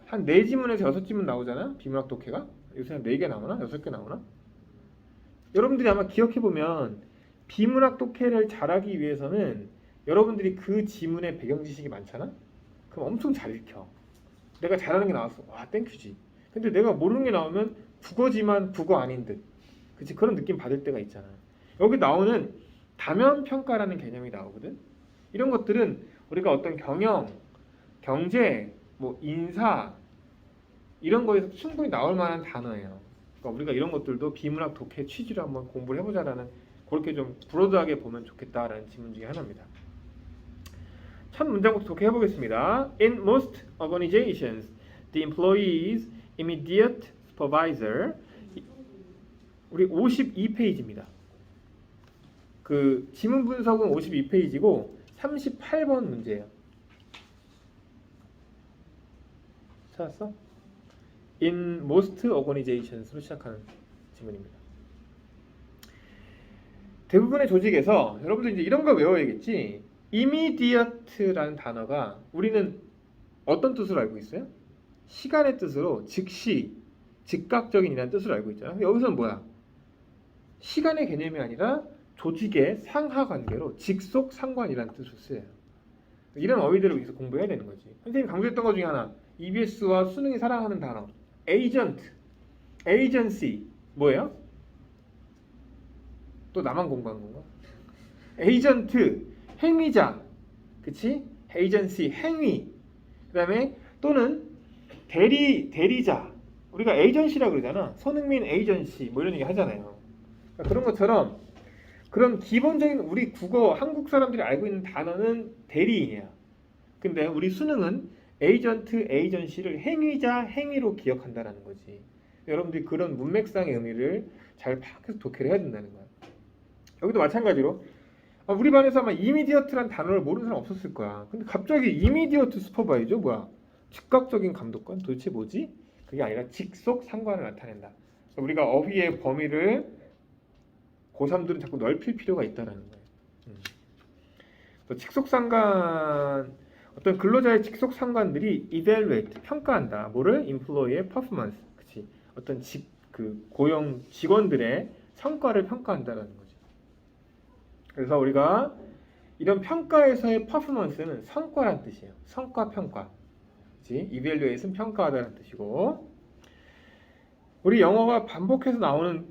한 4지문에서 6지문 나오잖아? 비문학 독해가? 요새 한 4개 나오나? 6개 나오나? 여러분들이 아마 기억해보면 비문학 독해를 잘하기 위해서는 여러분들이 그 지문의 배경 지식이 많잖아? 그럼 엄청 잘 읽혀. 내가 잘하는 게 나왔어. 와, 땡큐지. 근데 내가 모르는 게 나오면 국어지만 국어 아닌 듯. 그치? 그런 느낌 받을 때가 있잖아. 여기 나오는 다면 평가라는 개념이 나오거든. 이런 것들은 우리가 어떤 경영, 경제, 뭐 인사 이런 거에서 충분히 나올 만한 단어예요. 그러니까 우리가 이런 것들도 비문학 독해 취지로 한번 공부를 해보자라는, 그렇게 좀 브로드하게 보면 좋겠다라는 질문 중에 하나입니다. 첫 문장부터 독해해 보겠습니다. In most organizations, the employee's immediate supervisor. 우리 52페이지입니다. 그 지문 분석은 52페이지고 38번 문제예요. 찾았어? In most organizations로 시작하는 지문입니다. 대부분의 조직에서 여러분들 이제 이런 거 외워야겠지. immediate라는 단어가 우리는 어떤 뜻으로 알고 있어요? 시간의 뜻으로 즉시, 즉각적인이라는 뜻으로 알고 있잖아. 여기서는 뭐야? 시간의 개념이 아니라 조직의 상하 관계로 직속 상관이라는 뜻으로 쓰여요. 이런 어휘들을 여기서 공부해야 되는 거지. 선생님이 강조했던 것 중에 하나, EBS와 수능이 사랑하는 단어, agent, agency 뭐예요? 또 나만 공부한 건가? 에이전트, 행위자, 그치? agency, 행위. 그 다음에 또는 대리자. 우리가 에이전시라고 그러잖아. 손흥민 에이전시 뭐 이런 얘기 하잖아요. 그러니까 그런 것처럼 그런 기본적인 우리 국어 한국 사람들이 알고 있는 단어는 대리인이야. 근데 우리 수능은 에이전트, 에이전시를 행위자, 행위로 기억한다라는 거지. 여러분들이 그런 문맥상의 의미를 잘 파악해서 독해를 해야 된다는 거야. 여기도 마찬가지로 우리 반에서 아마 이미디어트란 단어를 모르는 사람 없었을 거야. 근데 갑자기 이미디어트 슈퍼바이저 뭐야? 즉각적인 감독관? 도대체 뭐지? 그게 아니라 직속 상관을 나타낸다. 우리가 어휘의 범위를 고3들은 자꾸 넓힐 필요가 있다는 거예요. 직속 상관, 어떤 근로자의 직속 상관들이 evaluate, 평가한다. 뭐를? employee의 performance, 그치? 어떤 고용 직원들의 성과를 평가한다라는 거죠. 그래서 우리가 이런 평가에서의 performance는 성과란 뜻이에요. 성과 평가, 그치? evaluate는 평가하다는 뜻이고, 우리 영어가 반복해서 나오는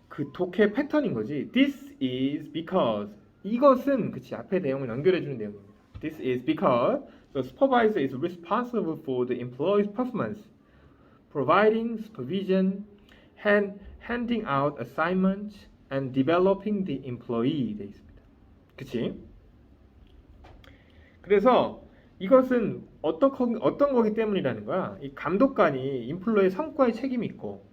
그 독해 패턴인 거지. This is because, 이것은, 그치, 앞에 내용을 연결해 주는 내용입니다. This is because the supervisor is responsible for the employee's performance, providing supervision, handing out assignments, and developing the employee. 되어 있습니다. 그치? 그래서 이것은 어떤 거기 때문이라는 거야. 이 감독관이 인플로의 성과에 책임이 있고,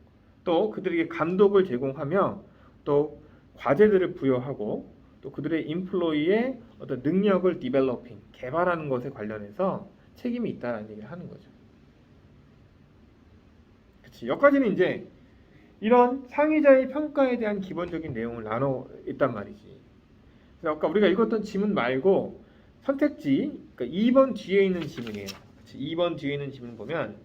또 그들에게 감독을 제공하며, 또 과제들을 부여하고, 또 그들의 인플로이의 어떤 능력을 디벨로핑, 개발하는 것에 관련해서 책임이 있다는 얘기를 하는 거죠. 그치? 여기까지는 이제 이런 상위자의 평가에 대한 기본적인 내용을 나눠 있단 말이지. 그래서 아까 우리가 읽었던 지문 말고 선택지, 그러니까 2번 뒤에 있는 지문이에요. 그치? 2번 뒤에 있는 지문 보면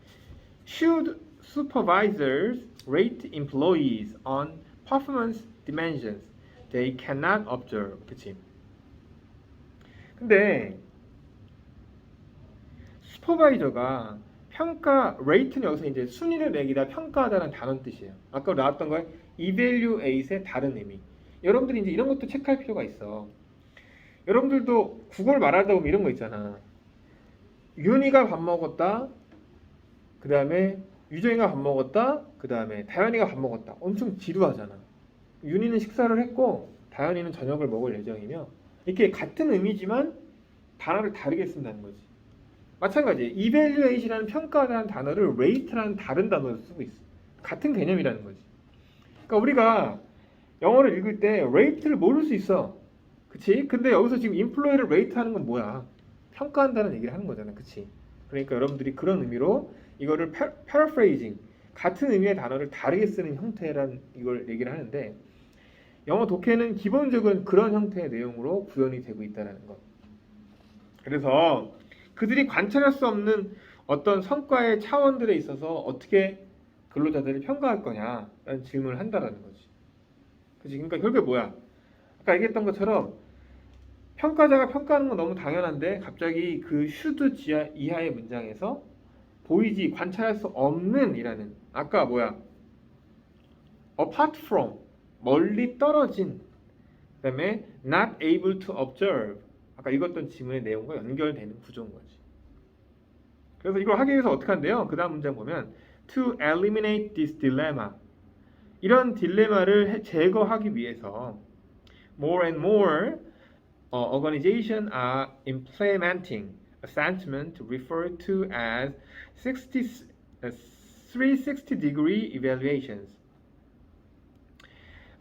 Should supervisors rate employees on performance dimensions they cannot observe? 그치? 근데 슈퍼바이저가 평가, rate는 여기서 이제 순위를 매기다, 평가하다는 단어 뜻이에요. 아까 나왔던 거에 evaluate의 다른 의미. 여러분들이 이제 이런 것도 체크할 필요가 있어. 여러분들도 국어를 말하다 보면 이런 거 있잖아. 윤희가 밥 먹었다. 그 다음에 유정이가 밥 먹었다. 그 다음에 다현이가 밥 먹었다. 엄청 지루하잖아. 윤희는 식사를 했고 다현이는 저녁을 먹을 예정이며, 이렇게 같은 의미지만 단어를 다르게 쓴다는 거지. 마찬가지, evaluate이라는 평가라는 단어를 rate라는 다른 단어로 쓰고 있어. 같은 개념이라는 거지. 그러니까 우리가 영어를 읽을 때 rate를 모를 수 있어. 그치? 근데 여기서 지금 employee를 rate하는 건 뭐야? 평가한다는 얘기를 하는 거잖아, 그치? 그러니까 여러분들이 그런 의미로 이거를 paraphrasing, 같은 의미의 단어를 다르게 쓰는 형태란 이걸 얘기를 하는데, 영어 독해는 기본적인 그런 형태의 내용으로 구현이 되고 있다는 것. 그래서 그들이 관찰할 수 없는 어떤 성과의 차원들에 있어서 어떻게 근로자들을 평가할 거냐라는 질문을 한다라는 거지. 그치? 그러니까 결국에 뭐야? 아까 얘기했던 것처럼 평가자가 평가하는 건 너무 당연한데 갑자기 그 should 이하의 문장에서 보이지 관찰할 수 없는 이라는, 아까 뭐야? apart from, 멀리 떨어진, 그 다음에 not able to observe, 아까 읽었던 지문의 내용과 연결되는 구조인 거지. 그래서 이걸 하기 위해서 어떻게 한대요? 그 다음 문장 보면 to eliminate this dilemma, 이런 딜레마를 제거하기 위해서 more and more organizations are implementing a sentiment referred to as 360-degree evaluations.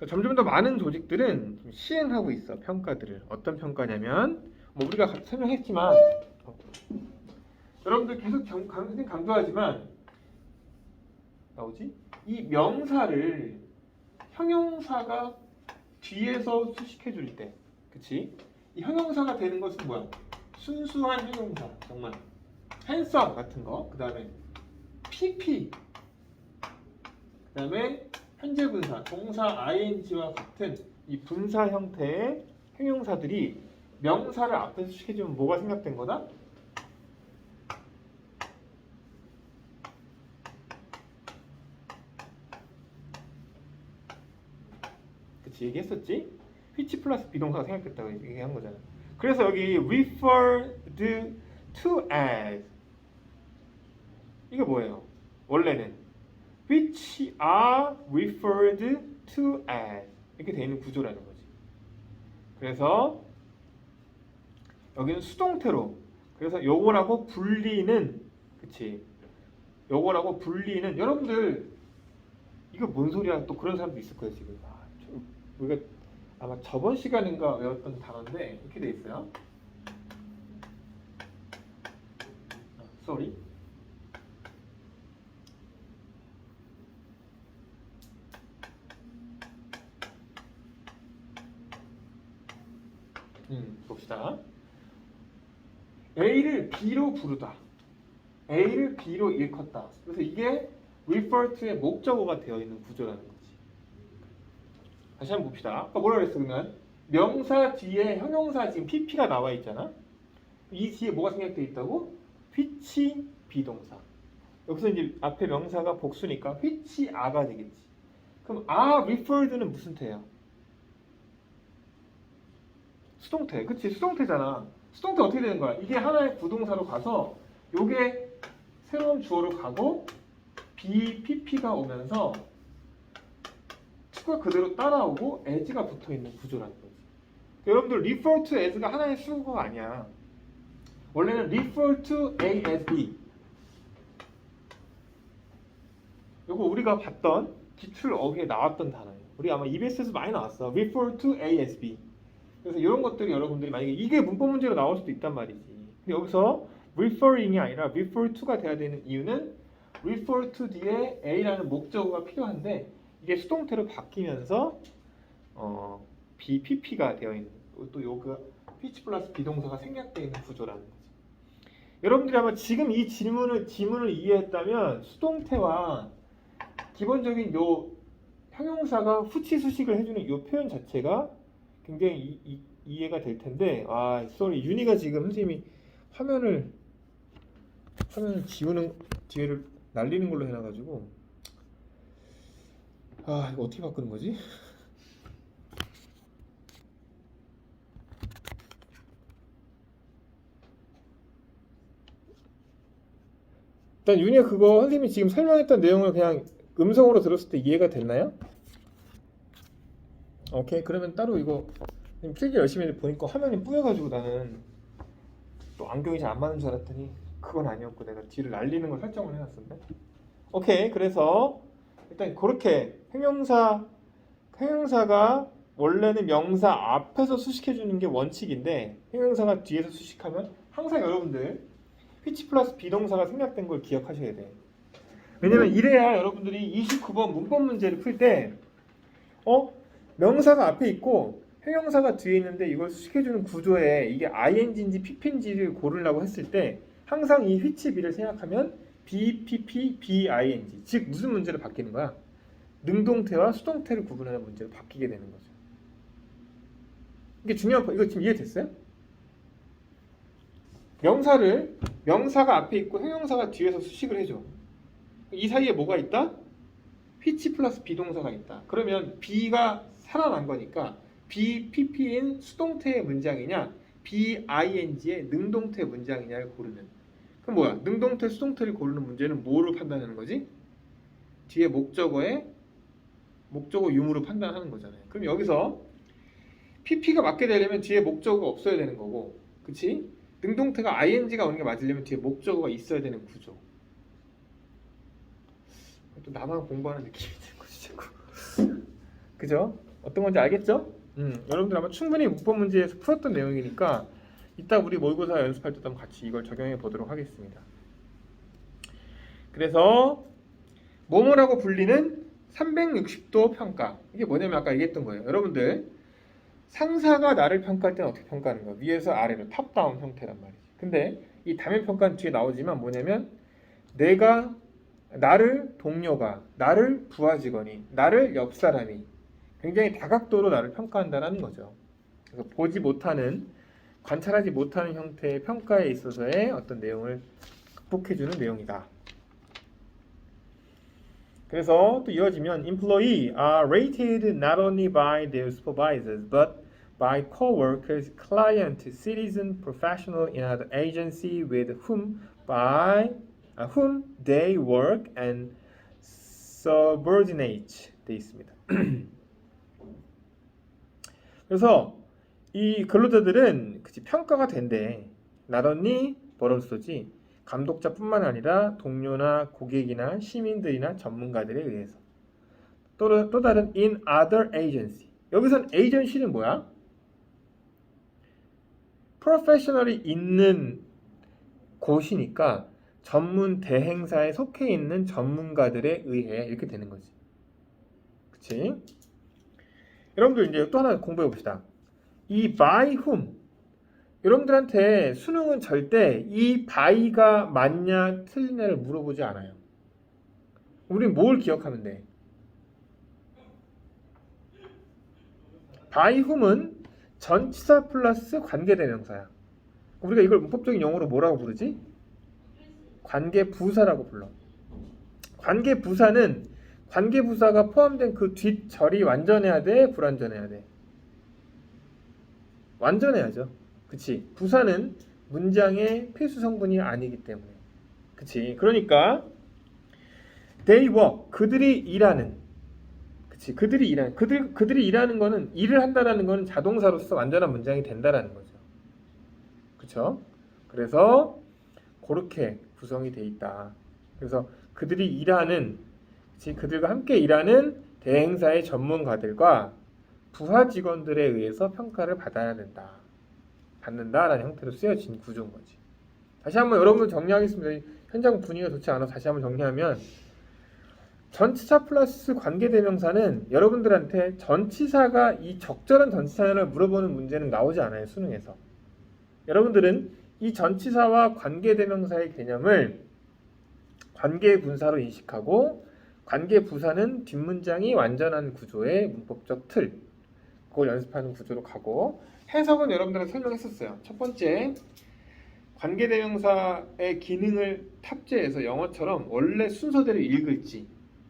점점 더 많은 조직들은 시행하고 있어, 평가들을. 어떤 평가냐면, 뭐 우리가 설명했지만, 여러분들 계속 선생님 강조하지만, 나오지? 이 명사를 형용사가 뒤에서 수식해 줄 때, 그치? 이 형용사가 되는 것은 뭐야? 순수한 형용사, 정말 handsome 같은 거, 그 다음에 pp, 그 다음에 현재 분사, 동사 ing와 같은 이 분사 형태의 형용사들이 명사를 앞에 수식해주면 뭐가 생략된 거다? 그치, 얘기했었지? which 플러스 비동사가 생략됐다고 얘기한 거잖아. 그래서 여기 referred to as, 이게 뭐예요? 원래는 which are referred to as, 이렇게 되어 있는 구조라는 거지. 그래서 여기는 수동태로, 그래서 요거라고 불리는, 그치? 요거라고 불리는, 여러분들 이거 뭔 소리야? 또 그런 사람도 있을 거예요 지금. 우리가 아마 저번 시간인가 외웠던 단어인데 이렇게 돼 있어요. sorry. 봅시다. A를 B로 부르다, A를 B로 일컫다. 그래서 이게 refer to의 목적어가 되어 있는 구조라는 거지. 다시 한번 봅시다. 아까 뭐라 그랬어? 그러면 명사 뒤에 형용사 지금 pp가 나와 있잖아. 이 뒤에 뭐가 생략되어 있다고? which 비동사. 여기서 이제 앞에 명사가 복수니까 which are가 되겠지. 그럼 are referred는 무슨 태야? 수동태. 그치? 수동태잖아. 수동태 어떻게 되는 거야? 이게 하나의 부동사로 가서 요게 새로운 주어로 가고 BPP가 오면서 수가 그대로 따라오고 as가 붙어있는 구조라는 거지. 여러분들 refer to as가 하나의 수거가 아니야. 원래는 refer to A as B. 요거 우리가 봤던 기출 어휘에 나왔던 단어예요. 우리 아마 EBS에서 많이 나왔어. refer to A as B. 그래서 이런 것들이 여러분들이 만약에 이게 문법 문제로 나올 수도 있단 말이지. 근데 여기서 referring이 아니라 refer to가 돼야 되는 이유는 refer to 뒤에 A라는 목적어가 필요한데 이게 수동태로 바뀌면서 BPP가 되어 있는, 또 요거 which 플러스 비동사가 생략되어 있는 구조라는 거지. 여러분들이 아마 지금 이 지문을 이해했다면 수동태와 기본적인 요 형용사가 후치 수식을 해주는 요 표현 자체가 굉장히 이해가 될 텐데, sorry, 윤희가 지금 선생님이 화면을 지우는 뒤에를 날리는 걸로 해놔가지고, 이거 어떻게 바꾸는 거지? 일단 윤희가 그거 선생님이 지금 설명했던 내용을 그냥 음성으로 들었을 때 이해가 됐나요? 오케이, 그러면 따로 이거 필기 열심히 보니까 화면이 뿌여가지고 나는 또 안경이 잘 안 맞는 줄 알았더니 그건 아니었고 내가 뒤를 날리는 걸 설정을 해놨었네. 오케이, 그래서 일단 그렇게 형용사가 원래는 명사 앞에서 수식해주는 게 원칙인데 형용사가 뒤에서 수식하면 항상 여러분들 which 플러스 비동사가 생략된 걸 기억하셔야 돼. 왜냐면 이래야 여러분들이 29번 문법 문제를 풀 때 명사가 앞에 있고 형용사가 뒤에 있는데 이걸 수식해주는 구조에 이게 ing인지 pp인지를 고르려고 했을 때 항상 이 which be를 생각하면 be, pp, bing 즉 무슨 문제로 바뀌는 거야? 능동태와 수동태를 구분하는 문제로 바뀌게 되는 거죠. 이게 중요한 거. 이거 지금 이해됐어요? 명사가 앞에 있고 형용사가 뒤에서 수식을 해줘. 이 사이에 뭐가 있다? which 플러스 비동사가 있다. 그러면 be가 살아난 거니까 be, pp인 수동태의 문장이냐 bing의 능동태 문장이냐를 고르는. 그럼 뭐야? 능동태, 수동태를 고르는 문제는 뭐로 판단하는 거지? 뒤에 목적어 유무로 판단하는 거잖아요. 그럼 여기서 pp가 맞게 되려면 뒤에 목적어가 없어야 되는 거고, 그치? 능동태가 ing가 오는 게 맞으려면 뒤에 목적어가 있어야 되는 구조. 또 나만 공부하는 느낌이 드는 거지 자꾸. 그죠? 어떤 건지 알겠죠? 여러분들 아마 충분히 문법 문제에서 풀었던 내용이니까 이따 우리 모의고사 연습할 때도 한번 같이 이걸 적용해 보도록 하겠습니다. 그래서 뭐뭐라고 불리는 360도 평가. 이게 뭐냐면 아까 얘기했던 거예요. 여러분들 상사가 나를 평가할 때는 어떻게 평가하는 거야? 위에서 아래로 탑다운 형태란 말이지. 근데 이 다면 평가는 뒤에 나오지만 뭐냐면 나를 동료가, 나를 부하 직원이, 나를 옆 사람이 굉장히 다각도로 나를 평가한다는 거죠. 그래서 보지 못하는, 관찰하지 못하는 형태의 평가에 있어서의 어떤 내용을 극복해주는 내용이다. 그래서 또 이어지면 employee are rated not only by their supervisors but by co-workers, client, citizen, professional in other agency with whom they work and subordinate 돼 있습니다. 그래서 이 근로자들은 평가가 된대. not only 뭐라고 쓰지? 감독자뿐만 아니라 동료나 고객이나 시민들이나 전문가들에 의해서 또 다른 in other agency. 여기선 agency는 뭐야? professional이 있는 곳이니까 전문 대행사에 속해 있는 전문가들에 의해 이렇게 되는 거지. 그치? 여러분들 이제 또 하나 공부해 봅시다. 이 by whom 여러분들한테 수능은 절대 이 by가 맞냐 틀리냐를 물어보지 않아요. 우린 뭘 기억하면 돼? by whom은 전치사 플러스 관계대명사야. 우리가 이걸 문법적인 용어로 뭐라고 부르지? 관계부사라고 불러. 관계부사가 포함된 그 뒷절이 완전해야 돼? 불완전해야 돼? 완전해야죠. 그치? 부사는 문장의 필수 성분이 아니기 때문에. 그치? 그러니까 they work, 그들이 일하는. 그치? 그들이 일하는 거는, 일을 한다라는 거는 자동사로서 완전한 문장이 된다라는 거죠. 그쵸? 그래서 그렇게 구성이 돼 있다. 그래서 그들과 함께 일하는 대행사의 전문가들과 부하 직원들에 의해서 평가를 받는다라는 형태로 쓰여진 구조인 거지. 다시 한번 여러분 정리하겠습니다. 현장 분위기가 좋지 않아서 다시 한번 정리하면 전치사 플러스 관계대명사는 여러분들한테 전치사가 이 적절한 전치사를 물어보는 문제는 나오지 않아요. 수능에서. 여러분들은 이 전치사와 관계대명사의 개념을 관계분사로 인식하고 관계부사는 뒷문장이 완전한 구조의 문법적 틀, 그걸 연습하는 구조로 가고, 해석은 여러분들한테 설명했었어요. 첫 번째, 관계대명사의 기능을 탑재해서 영어처럼 원래 순서대로 읽을지,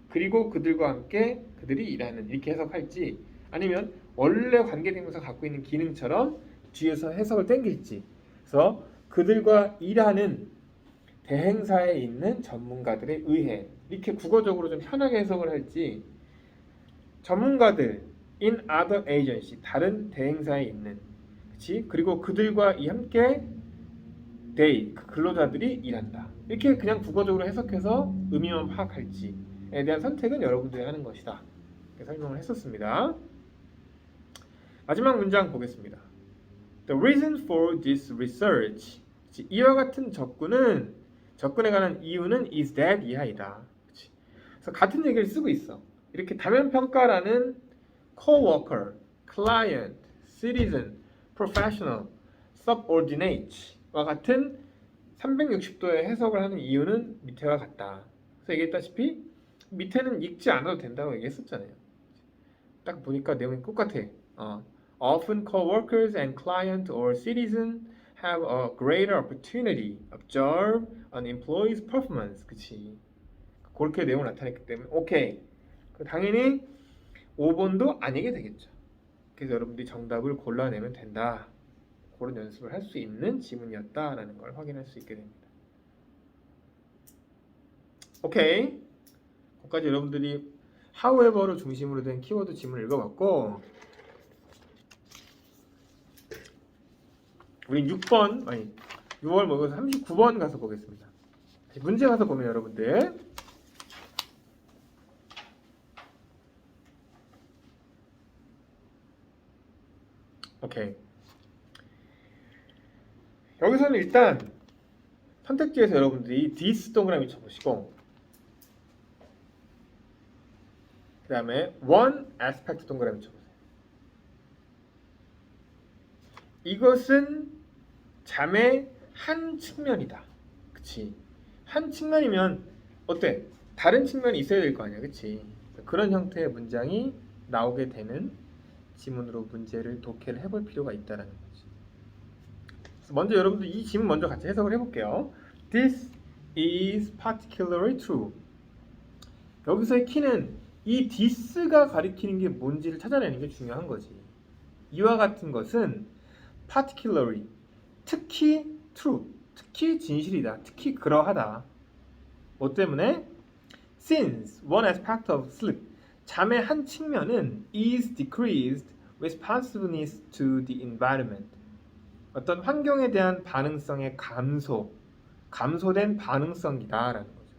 그리고 그들과 함께 그들이 일하는, 이렇게 해석할지, 아니면 원래 관계대명사가 갖고 있는 기능처럼 뒤에서 해석을 땡길지. 그래서 그들과 일하는 대행사에 있는 전문가들에 의해, 이렇게 국어적으로 좀 편하게 해석을 할지, 전문가들 in other agency, 다른 대행사에 있는, 그치? 그리고 그들과 함께 they, 그 근로자들이 일한다, 이렇게 그냥 국어적으로 해석해서 의미만 파악할지에 대한 선택은 여러분들이 하는 것이다, 이렇게 설명을 했었습니다. 마지막 문장 보겠습니다. The reason for this research, 이와 같은 접근에 관한 이유는 is that 이하이다. 그치? 그래서 같은 얘기를 쓰고 있어. 이렇게 다면 평가라는 coworker, client, citizen, professional, subordinate와 같은 360도의 해석을 하는 이유는 밑에와 같다. 그래서 얘기했다시피 밑에는 읽지 않아도 된다고 얘기했었잖아요. 딱 보니까 내용이 똑같아. Often co-workers and client or citizen have a greater opportunity to observe an employee's performance. 그치? 그렇게 내용을 나타냈기 때문에 오케이. 당연히 5번도 아니게 되겠죠. 그래서 여러분들이 정답을 골라내면 된다. 그런 연습을 할 수 있는 지문이었다라는 걸 확인할 수 있게 됩니다. 오케이. 거기까지 여러분들이 however를 중심으로 된 키워드 지문을 읽어봤고, 우리 6월 먹어서 39번 가서 보겠습니다. 문제 가서 보면 여러분들 오케이. 여기서는 일단 선택지에서 여러분들이 this 동그라미 쳐보시고 그 다음에 one aspect 동그라미 쳐보세요. 이것은 잠의 한 측면이다. 그치? 한 측면이면 어때? 다른 측면이 있어야 될 거 아니야. 그치? 그런 형태의 문장이 나오게 되는 지문으로 문제를 독해를 해볼 필요가 있다는 거지. 그래서 먼저 여러분들 이 지문 먼저 같이 해석을 해볼게요. This is particularly true. 여기서의 키는 이 this가 가리키는 게 뭔지를 찾아내는 게 중요한 거지. 이와 같은 것은 particularly, 특히 true, 특히 진실이다, 특히 그러하다. 뭐 때문에? Since one aspect of sleep, 잠의 한 측면은 is decreased responsiveness to the environment. 어떤 환경에 대한 반응성의 감소된 반응성이다라는 거죠.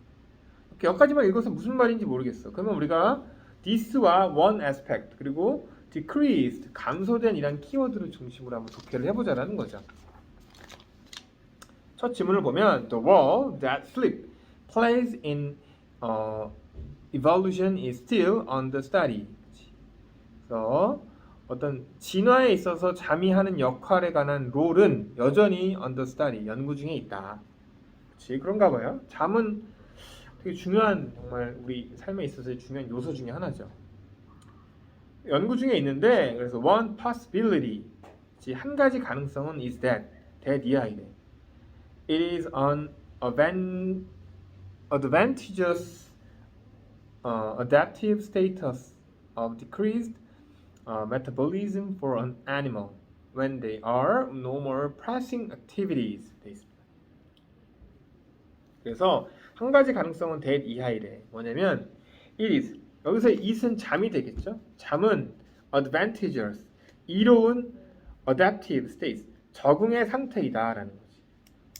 여기까지만 읽어서 무슨 말인지 모르겠어. 그러면 우리가 this와 one aspect 그리고 decreased, 감소된 이란 키워드를 중심으로 한번 독해를 해보자라는 거죠. 첫 지문을 보면 the role that sleep plays in evolution is still under study. 그래서 어떤 진화에 있어서 잠이 하는 역할에 관한 롤은 여전히 under study, 연구 중에 있다. 그치? 그런가 봐요. 잠은 되게 중요한, 정말 우리 삶에 있어서의 중요한 요소 중에 하나죠. 연구 중에 있는데, 그래서 one possibility, 한 가지 가능성은 is that 이하이래. It is an advantageous adaptive status of decreased metabolism for an animal when they are no more pressing activities. 돼 있습니다. 그래서 한 가지 가능성은 that 이하이래. 뭐냐면 it is, 여기서 it은 잠이 되겠죠. 잠은 advantageous, 이로운 adaptive states, 적응의 상태이다라는 거지.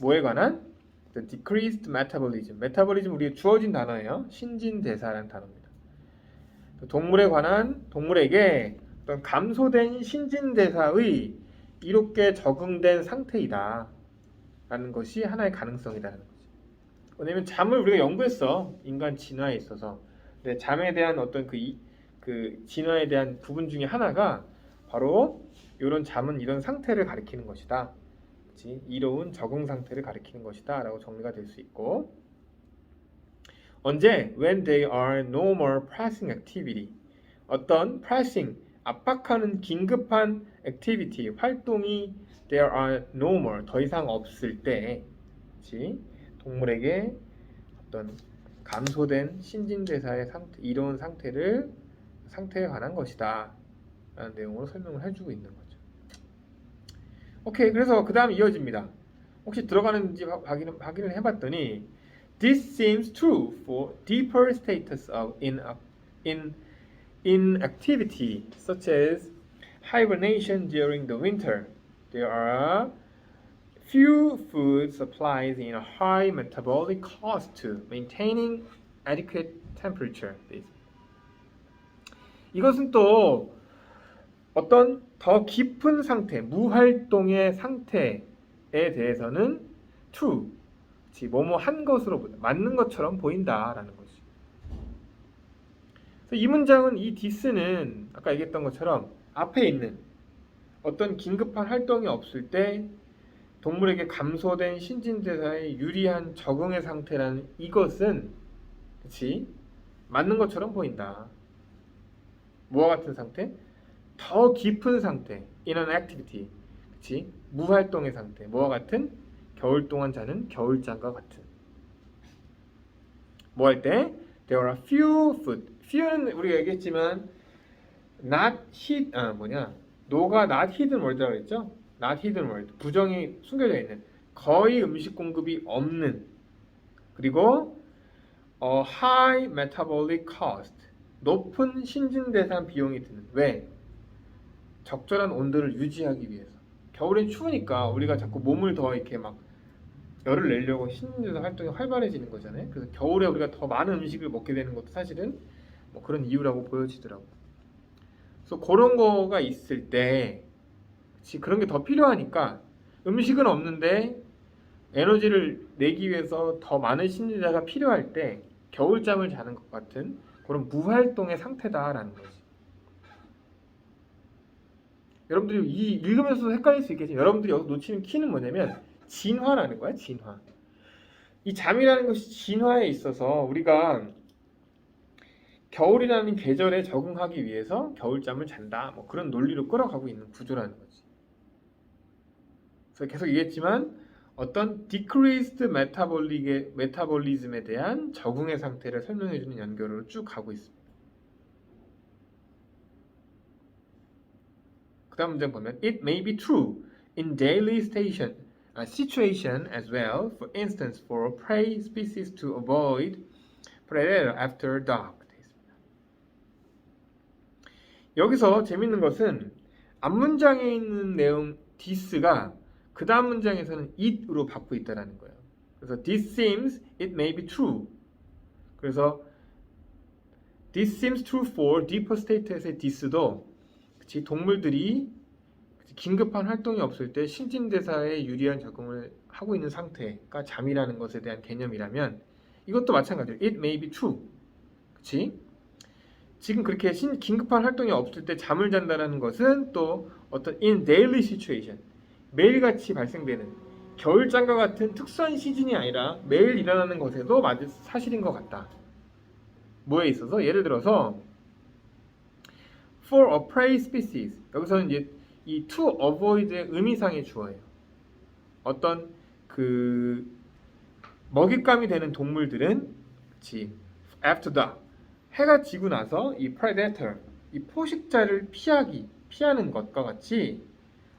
뭐에 관한? The decreased metabolism. metabolism 우리가 주어진 단어예요. 신진대사라는 단어입니다. 동물에 관한, 동물에게 어떤 감소된 신진대사의 이롭게 적응된 상태이다 라는 것이 하나의 가능성이라는 거지. 왜냐면 잠을 우리가 연구했어. 인간 진화에 있어서. 근데 잠에 대한 어떤 그 진화에 대한 부분 중에 하나가 바로 이런 잠은 이런 상태를 가리키는 것이다. 그치? 이로운 적응 상태를 가리키는 것이다 라고 정리가 될 수 있고, 언제? When they are no more pressing activity. 어떤 pressing, 압박하는 긴급한 activity, 활동이 there are no more, 더 이상 없을 때, 그치? 동물에게 어떤 감소된 신진대사의 상태, 이로운 상태에 관한 것이다 라는 내용으로 설명을 해주고 있는 거죠. 오케이, 그래서 그 다음 이어집니다. 혹시 들어가는지 확인을 해봤더니 This seems true for deeper status of inactivity, such as hibernation during the winter. There are few food supplies in a high metabolic cost to maintaining adequate temperature. 이것은 또 어떤 더 깊은 상태, 무활동의 상태에 대해서는 true. 그치, 뭐뭐 한 것으로 맞는 것처럼 보인다라는 거지. 그래서 이 문장은 이 this는 아까 얘기했던 것처럼 앞에 있는 어떤 긴급한 활동이 없을 때 동물에게 감소된 신진대사에 유리한 적응의 상태라는 이것은 그치 맞는 것처럼 보인다. 뭐와 같은 상태? 더 깊은 상태, in an activity, 그치? 무활동의 상태, 뭐와 같은? 겨울 동안 자는 겨울잠과 같은. 뭐 할 때? There are few food. few는 우리가 얘기했지만 not hid, no가 not hidden word라고 했죠? not hidden word, 부정이 숨겨져 있는, 거의 음식 공급이 없는, 그리고 high metabolic cost, 높은 신진대사 비용이 드는. 왜? 적절한 온도를 유지하기 위해서. 겨울엔 추우니까 우리가 자꾸 몸을 더 이렇게 막 열을 내려고 신진대사 활동이 활발해지는 거잖아요. 그래서 겨울에 우리가 더 많은 음식을 먹게 되는 것도 사실은 뭐 그런 이유라고 보여지더라고. 그래서 그런 거가 있을 때 그런 게 더 필요하니까 음식은 없는데 에너지를 내기 위해서 더 많은 신진대사가 필요할 때 겨울잠을 자는 것 같은 그런 무활동의 상태다라는 거지. 여러분들이 이 읽으면서도 헷갈릴 수 있겠지만 여러분들이 여기 놓치는 키는 뭐냐면 진화라는 거야. 진화. 이 잠이라는 것이 진화에 있어서 우리가 겨울이라는 계절에 적응하기 위해서 겨울잠을 잔다. 뭐 그런 논리로 끌어가고 있는 구조라는 거지. 그래서 계속 얘기했지만 어떤 decreased metabolism에 대한 적응의 상태를 설명해주는 연결으로 쭉 가고 있습니다. 그 다음 문장 보면 It may be true in daily situation as well. For instance, for prey species to avoid predator after dark. 여기서 재밌는 것은 앞문장에 있는 내용 this가 그 다음 문장에서는 it으로 받고 있다는 거예요. 그래서 this seems, it may be true. 그래서 this seems true for deeper state에서의 this도 그치, 동물들이 긴급한 활동이 없을 때 신진대사에 유리한 적응을 하고 있는 상태가 잠이라는 것에 대한 개념이라면 이것도 마찬가지로 it may be true. 그치? 지금 그렇게 긴급한 활동이 없을 때 잠을 잔다는 것은 또 어떤 in daily situation, 매일같이 발생되는 겨울잠과 같은 특수한 시즌이 아니라 매일 일어나는 것에도 맞을 사실인 것 같다. 뭐에 있어서? 예를 들어서 for a prey species, 여기서는 이제 이 to avoid의 의미상의 주어예요. 어떤 그 먹잇감이 되는 동물들은 그치, after dark, 해가 지고 나서 이 predator, 이 포식자를 피하는 것과 같이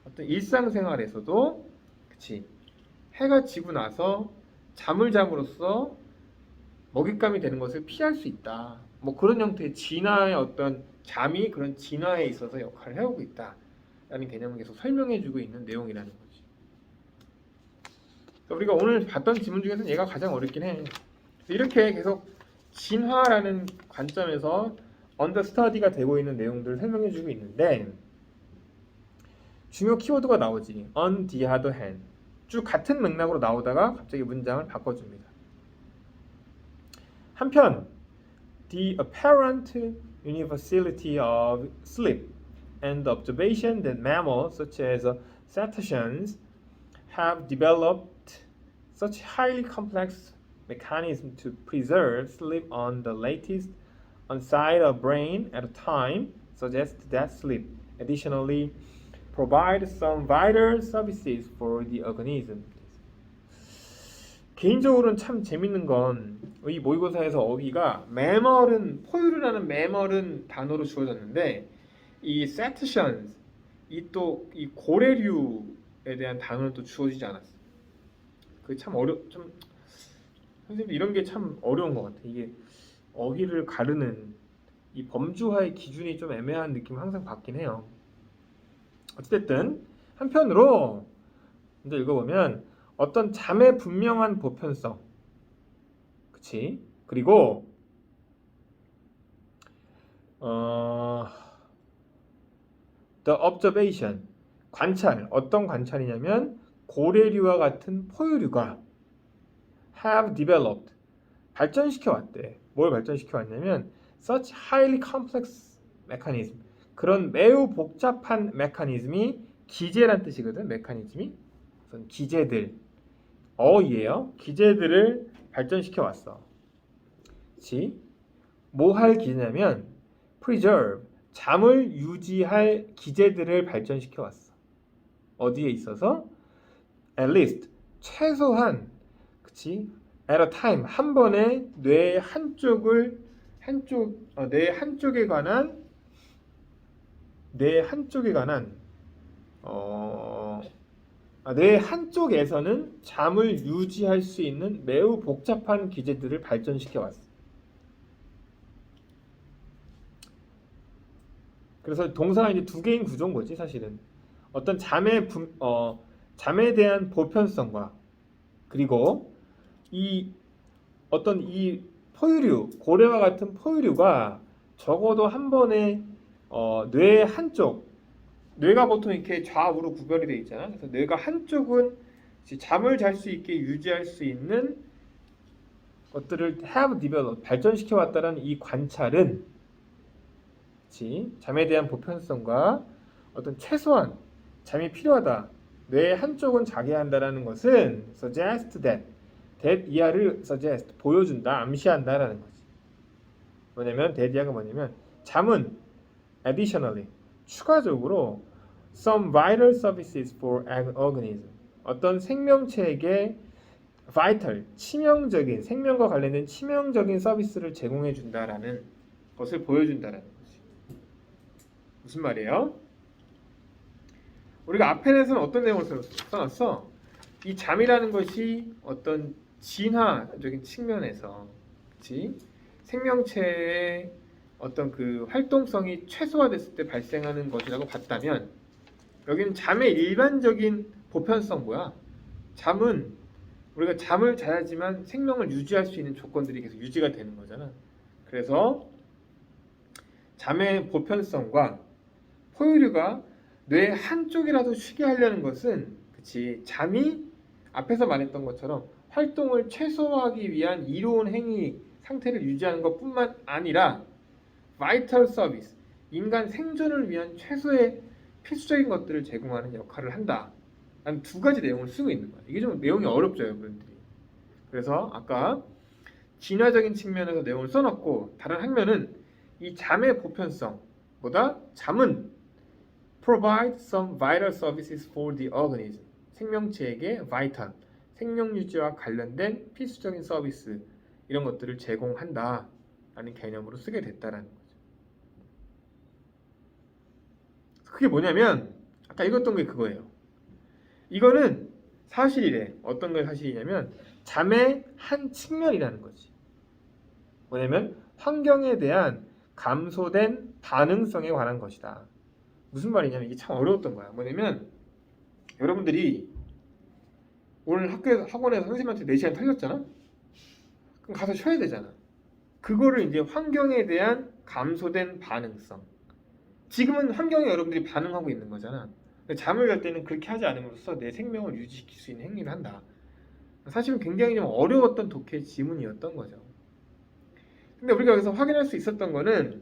어떤 일상생활에서도 그치, 해가 지고 나서 잠을 잠으로써 먹잇감이 되는 것을 피할 수 있다. 뭐 그런 형태의 진화의 어떤 잠이 그런 진화에 있어서 역할을 해오고 있다라는 개념을 계속 설명해주고 있는 내용이라는 거지. 우리가 오늘 봤던 지문 중에서는 얘가 가장 어렵긴 해. 이렇게 계속 진화라는 관점에서 언더스터디가 되고 있는 내용들을 설명해주고 있는데 중요 키워드가 나오지. On the other hand. 쭉 같은 맥락으로 나오다가 갑자기 문장을 바꿔줍니다. 한편 the apparent universality of sleep and the observation that mammals such as cetaceans have developed such highly complex mechanism to preserve sleep on the latest on-site of brain at a time suggests that sleep additionally provide some vital services for the organism. 개인적으로는 참 재밌는 건 이 모의고사에서 어휘가 매멀은 포유류라는 매멀은 단어로 주어졌는데 이 cetaceans 이 또 이 고래류에 대한 단어는 또 주어지지 않았어. 그 참 좀 선생님 이런 게 참 어려운 것 같아. 이게 어휘를 가르는 이 범주화의 기준이 좀 애매한 느낌 항상 받긴 해요. 어쨌든 한편으로 먼저 읽어보면 어떤 잠의 분명한 보편성, 그치? 그리고 the observation, 관찰, 어떤 관찰이냐면 고래류와 같은 포유류가 have developed 발전시켜 왔대. 뭘 발전시켜 왔냐면 such highly complex mechanism 그런 매우 복잡한 메커니즘이 기제란 뜻이거든. 메커니즘이 우선 기제들 어이에요. 기제들을 발전시켜 왔어. 그치? 뭐 할 기제냐면 preserve 잠을 유지할 기제들을 발전시켜 왔어. 어디에 있어서? at least 최소한 그치? at a time 한 번에 뇌 한쪽을 뇌 한쪽에 관한 뇌 한쪽에서는 잠을 유지할 수 있는 매우 복잡한 기제들을 발전시켜 왔어. 그래서 동사가 이제 두 개인 구조인 거지 사실은. 어떤 잠에 대한 보편성과 그리고 이 어떤 이 포유류 고래와 같은 포유류가 적어도 한 번에 뇌 한쪽 뇌가 보통 이렇게 좌우로 구별이 되어 있잖아. 그래서 뇌가 한쪽은 잠을 잘 수 있게 유지할 수 있는 것들을 have developed 발전시켜 왔다는 이 관찰은 그치? 잠에 대한 보편성과 어떤 최소한 잠이 필요하다. 뇌 한쪽은 자게 한다라는 것은 suggest that 이하를 suggest 보여준다, 암시한다라는 거지. 뭐냐면 that 이하가 뭐냐면 잠은 additionally 추가적으로 some vital services for an organism 어떤 생명체에게 vital 치명적인 생명과 관련된 치명적인 서비스를 제공해 준다라는 것을 보여준다라는 거지. 무슨 말이에요? 우리가 앞에는 어떤 내용을 써놨어? 이 잠이라는 것이 어떤 진화적인 측면에서 그치? 생명체의 어떤 그 활동성이 최소화됐을 때 발생하는 것이라고 봤다면 여기는 잠의 일반적인 보편성 뭐야? 잠은 우리가 잠을 자야지만 생명을 유지할 수 있는 조건들이 계속 유지가 되는 거잖아. 그래서 잠의 보편성과 포유류가 뇌 한쪽이라도 쉬게 하려는 것은 그치 잠이 앞에서 말했던 것처럼 활동을 최소화하기 위한 이로운 행위 상태를 유지하는 것뿐만 아니라 vital service 인간 생존을 위한 최소의 필수적인 것들을 제공하는 역할을 한다. 라는 두 가지 내용을 쓰고 있는 거야. 이게 좀 내용이 어렵죠, 여러분들이. 그래서 아까 진화적인 측면에서 내용을 써놨고 다른 한면은 이 잠의 보편성보다 잠은 provide some vital services for the organism 생명체에게 vital 생명 유지와 관련된 필수적인 서비스 이런 것들을 제공한다 라는 개념으로 쓰게 됐다라는 거죠. 그게 뭐냐면 아까 읽었던 게 그거예요. 이거는 사실이래. 어떤 게 사실이냐면 잠의 한 측면이라는 거지. 뭐냐면 환경에 대한 감소된 반응성에 관한 것이다. 무슨 말이냐면 이게 참 어려웠던 거야. 뭐냐면 여러분들이 오늘 학원에서 선생님한테 4시간 틀렸잖아? 그럼 가서 쉬어야 되잖아. 그거를 이제 환경에 대한 감소된 반응성. 지금은 환경에 여러분들이 반응하고 있는 거잖아. 잠을 잘 때는 그렇게 하지 않음으로써 내 생명을 유지시킬 수 있는 행위를 한다. 사실은 굉장히 좀 어려웠던 독해의 지문이었던 거죠. 근데 우리가 여기서 확인할 수 있었던 거는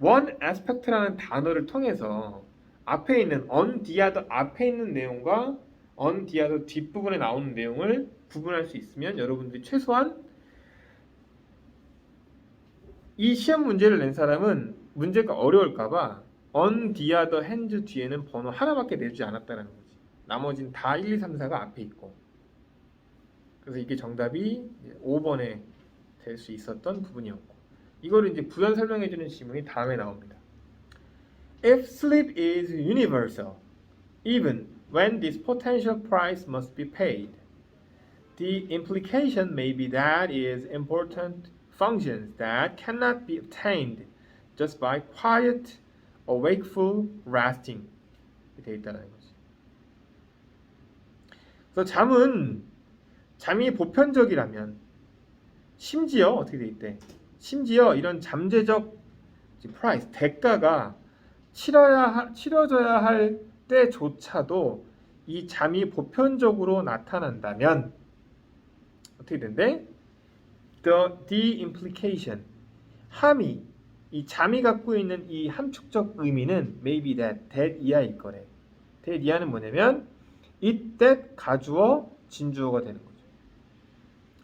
one aspect라는 단어를 통해서 앞에 있는 on the other 앞에 있는 내용과 on the other 뒷부분에 나오는 내용을 구분할 수 있으면 여러분들이 최소한 이 시험 문제를 낸 사람은 문제가 어려울까봐 on the other hand 뒤에는 번호 하나밖에 내주지 않았다는 거지. 나머지는 다 1, 2, 3, 4가 앞에 있고. 그래서 이게 정답이 5번에 될 수 있었던 부분이었고. 이거를 이제 부연 설명해주는 지문이 다음에 나옵니다. If sleep is universal, even when this potential price must be paid, the implication may be that is important functions that cannot be obtained just by quiet or wakeful resting 되어 있다는 거지. 그래서 잠이 보편적이라면 심지어 어떻게 돼 있대? 심지어 이런 잠재적 대가가 치러져야 할 때조차도 이 잠이 보편적으로 나타난다면 어떻게 된대? The implication 함이 이 잠이 갖고 있는 이 함축적 의미는 maybe that 이하일 거래. that 이하는 뭐냐면 it that 가주어 진주어가 되는 거죠.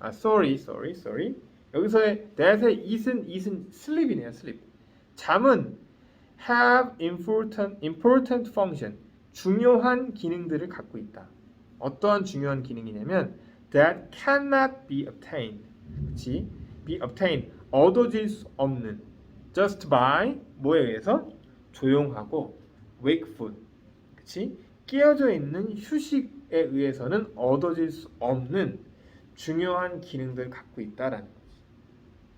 sorry. 여기서의 that의 it은 sleep이네요. sleep. 잠은 have important function. 중요한 기능들을 갖고 있다. 어떠한 중요한 기능이냐면 that cannot be obtained. 그렇지? be obtained. 얻어질 수 없는. just by 뭐에 의해서? 조용하고 wakeful. 그렇지? 깨어져 있는 휴식에 의해서는 얻어질 수 없는 중요한 기능들을 갖고 있다라는 거지.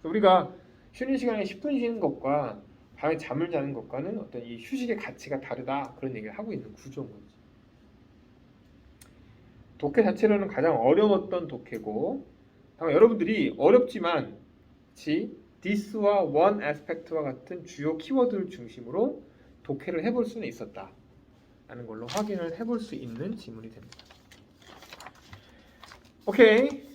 우리가 쉬는 시간에 10분 쉬는 것과 밤에 잠을 자는 것과는 어떤 이 휴식의 가치가 다르다 그런 얘기를 하고 있는 구조인 거지. 독해 자체로는 가장 어려웠던 독해고 다만 여러분들이 어렵지만 this와 one aspect와 같은 주요 키워드를 중심으로 독해를 해볼 수는 있었다 라는 걸로 확인을 해볼 수 있는 지문이 됩니다. 오케이,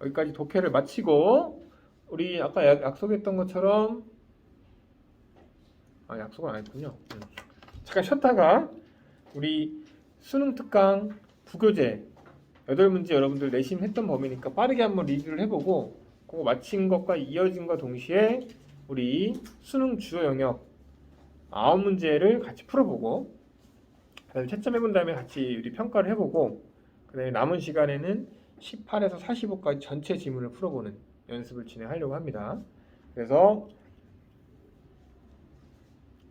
여기까지 독해를 마치고 우리 아까 약속했던 것처럼 약속은 안 했군요. 잠깐 쉬었다가 우리 수능 특강 부교재 8문제 여러분들 내심 했던 범위니까 빠르게 한번 리뷰를 해보고 그거 마친 것과 이어진과 동시에 우리 수능 주요 영역 9문제를 같이 풀어보고 그다음에 채점해본 다음에 같이 우리 평가를 해보고 그다음에 남은 시간에는 18에서 45까지 전체 지문을 풀어보는 연습을 진행하려고 합니다. 그래서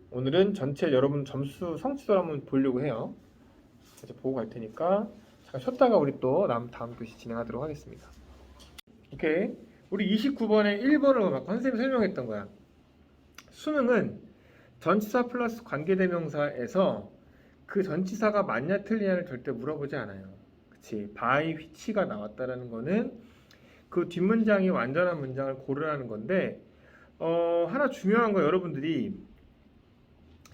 오늘은 전체 여러분 점수 성취도를 한번 보려고 해요. 그래서 보고 갈 테니까 잠깐 쉬었다가 우리 또 다음 교시 진행하도록 하겠습니다. 오케이, 우리 29번에 1번을 막 선생님이 설명했던 거야. 수능은 전치사 플러스 관계대명사에서 그 전치사가 맞냐 틀리냐를 절대 물어보지 않아요. 그치? by which가 나왔다라는 거는 그 뒷문장이 완전한 문장을 고르라는 건데 하나 중요한 거 여러분들이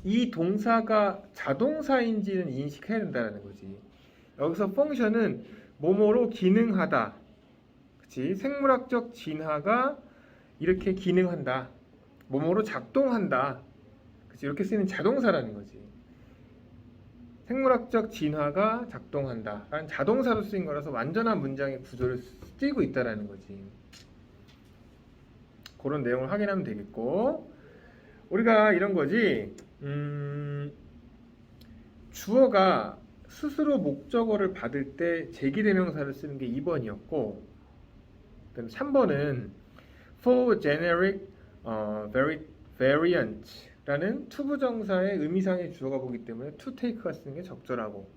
이 동사가 자동사인지는 인식해야 된다는 거지. 여기서 펑션은 뭐뭐로 기능하다. 그치? 생물학적 진화가 이렇게 기능한다. 뭐뭐로 작동한다. 그치? 이렇게 쓰이는 자동사라는 거지. 생물학적 진화가 작동한다 라는 자동사로 쓰인 거라서 완전한 문장의 구조를 띄고 있다는 거지. 그런 내용을 확인하면 되겠고 우리가 이런 거지. 주어가 스스로 목적어를 받을 때 제기대명사를 쓰는 게 2번이었고 그다음에 3번은 for generic variant 라는 투부정사의 의미상의 주어가 보기 때문에 to take가 쓰는 게 적절하고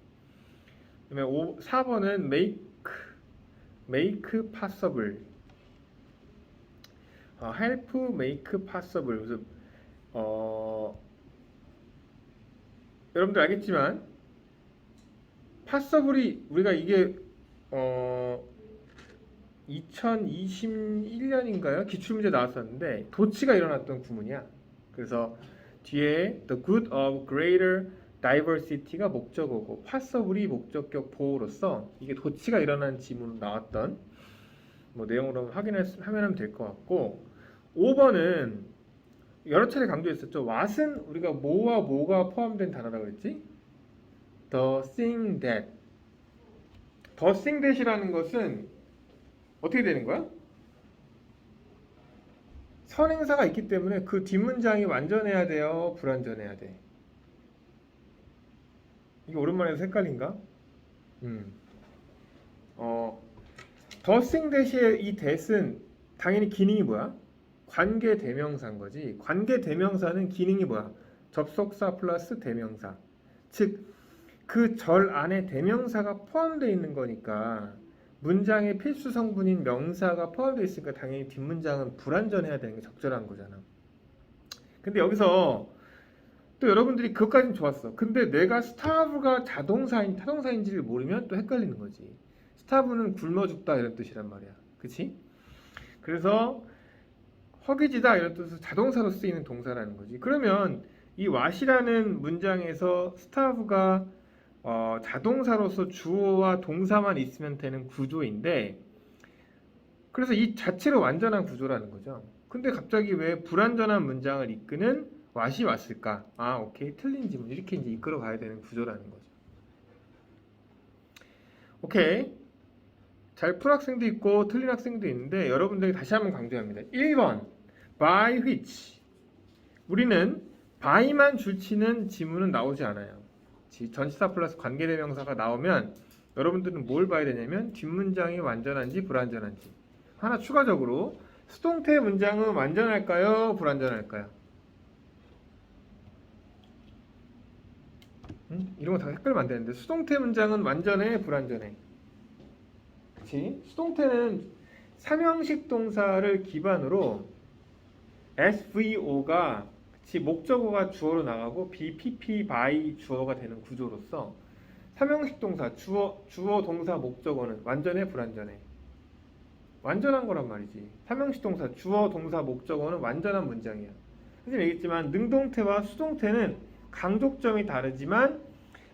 그다음에 4번은 make possible help make possible. 그래서 여러분들 알겠지만 passible이 우리가 이게 2021년인가요? 기출문제 나왔었는데 도치가 일어났던 구문이야. 그래서 뒤에 the good of greater diversity가 목적어고 passible이 목적격 보호로서 이게 도치가 일어난 지문으로 나왔던 내용으로 확인하면 될 것 같고 5번은 여러 차례 강조했었죠. what은 우리가 뭐와 뭐가 포함된 단어라고 했지? the thing that. the thing that이라는 것은 어떻게 되는 거야? 선행사가 있기 때문에 그 뒷문장이 완전해야 돼요? 불완전해야 돼? 이게 오랜만에 해서 헷갈린가? the thing that의 이 that은 당연히 기능이 뭐야? 관계 대명사인 거지. 관계 대명사는 기능이 뭐야? 접속사 플러스 대명사. 즉, 그 절 안에 대명사가 포함되어 있는 거니까 문장의 필수 성분인 명사가 포함되어 있으니까 당연히 뒷문장은 불완전해야 되는 게 적절한 거잖아. 근데 여기서 또 여러분들이 그것까지는 좋았어. 근데 내가 starve가 자동사인 타동사인지를 모르면 또 헷갈리는 거지. starve는 굶어 죽다 이런 뜻이란 말이야. 그치? 그래서 허기지다 이런 뜻으로 자동사로 쓰이는 동사라는 거지. 그러면 이 what이라는 문장에서 starve가 자동사로서 주어와 동사만 있으면 되는 구조인데, 그래서 이 자체로 완전한 구조라는 거죠. 근데 갑자기 왜 불완전한 문장을 이끄는 what이 왔을까? 아, 오케이. 틀린 지문. 이렇게 이제 이끌어 가야 되는 구조라는 거죠. 오케이. 잘 푼 학생도 있고 틀린 학생도 있는데, 여러분들에게 다시 한번 강조합니다. 1번 by which. 우리는 by만 줄치는 지문은 나오지 않아요. 전치사 플러스 관계대명사가 나오면 여러분들은 뭘 봐야 되냐면 뒷문장이 완전한지 불완전한지. 하나 추가적으로, 수동태 문장은 완전할까요? 불완전할까요? 이런 거 다 헷갈리면 안 되는데, 수동태 문장은 완전해? 불완전해? 그치? 수동태는 삼형식 동사를 기반으로 SVO가 목적어가 주어로 나가고 BPP by 주어가 되는 구조로서 삼형식 동사 주어 동사 목적어는 완전해? 불완전해? 완전한 거란 말이지. 삼형식 동사 주어 동사 목적어는 완전한 문장이야. 선생님 얘기했지만 능동태와 수동태는 강조점이 다르지만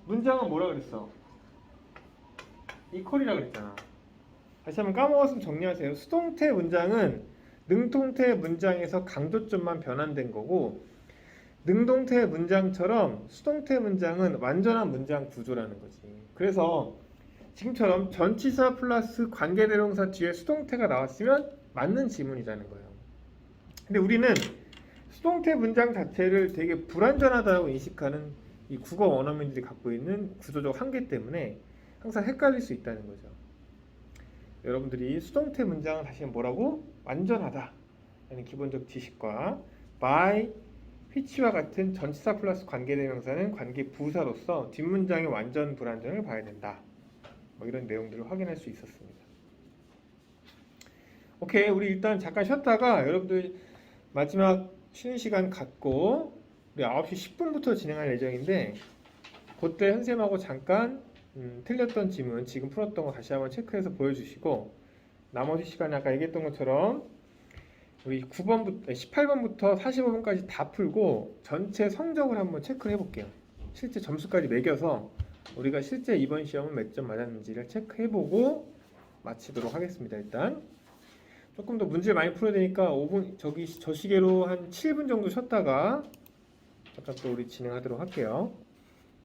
문장은 뭐라 그랬어? 이퀄이라 그랬잖아. 다시 한번 까먹었으면 정리하세요. 수동태 문장은 능동태 문장에서 강조점만 변환된 거고, 능동태 문장처럼 수동태 문장은 완전한 문장 구조라는 거지. 그래서 지금처럼 전치사 플러스 관계대명사 뒤에 수동태가 나왔으면 맞는 지문이라는 거예요. 근데 우리는 수동태 문장 자체를 되게 불완전하다고 인식하는 이 국어 원어민들이 갖고 있는 구조적 한계 때문에 항상 헷갈릴 수 있다는 거죠. 여러분들이 수동태 문장은 다시 뭐라고? 완전하다 라는 기본적 지식과 by, which와 같은 전치사 플러스 관계대명사는 관계 부사로서 뒷문장의 완전 불완전을 봐야 된다. 뭐 이런 내용들을 확인할 수 있었습니다. 오케이, 우리 일단 잠깐 쉬었다가 여러분들 마지막 쉬는 시간 갖고 우리 9시 10분부터 진행할 예정인데, 그때 선생님하고 잠깐 틀렸던 지문 지금 풀었던 거 다시 한번 체크해서 보여주시고, 나머지 시간에 아까 얘기했던 것처럼 우리 18번부터 45번까지 다 풀고 전체 성적을 한번 체크를 해볼게요. 실제 점수까지 매겨서 우리가 실제 이번 시험은 몇 점 맞았는지를 체크해보고 마치도록 하겠습니다. 일단 조금 더 문제를 많이 풀어야 되니까 5분 저 시계로 한 7분 정도 쉬었다가 잠깐 또 우리 진행하도록 할게요.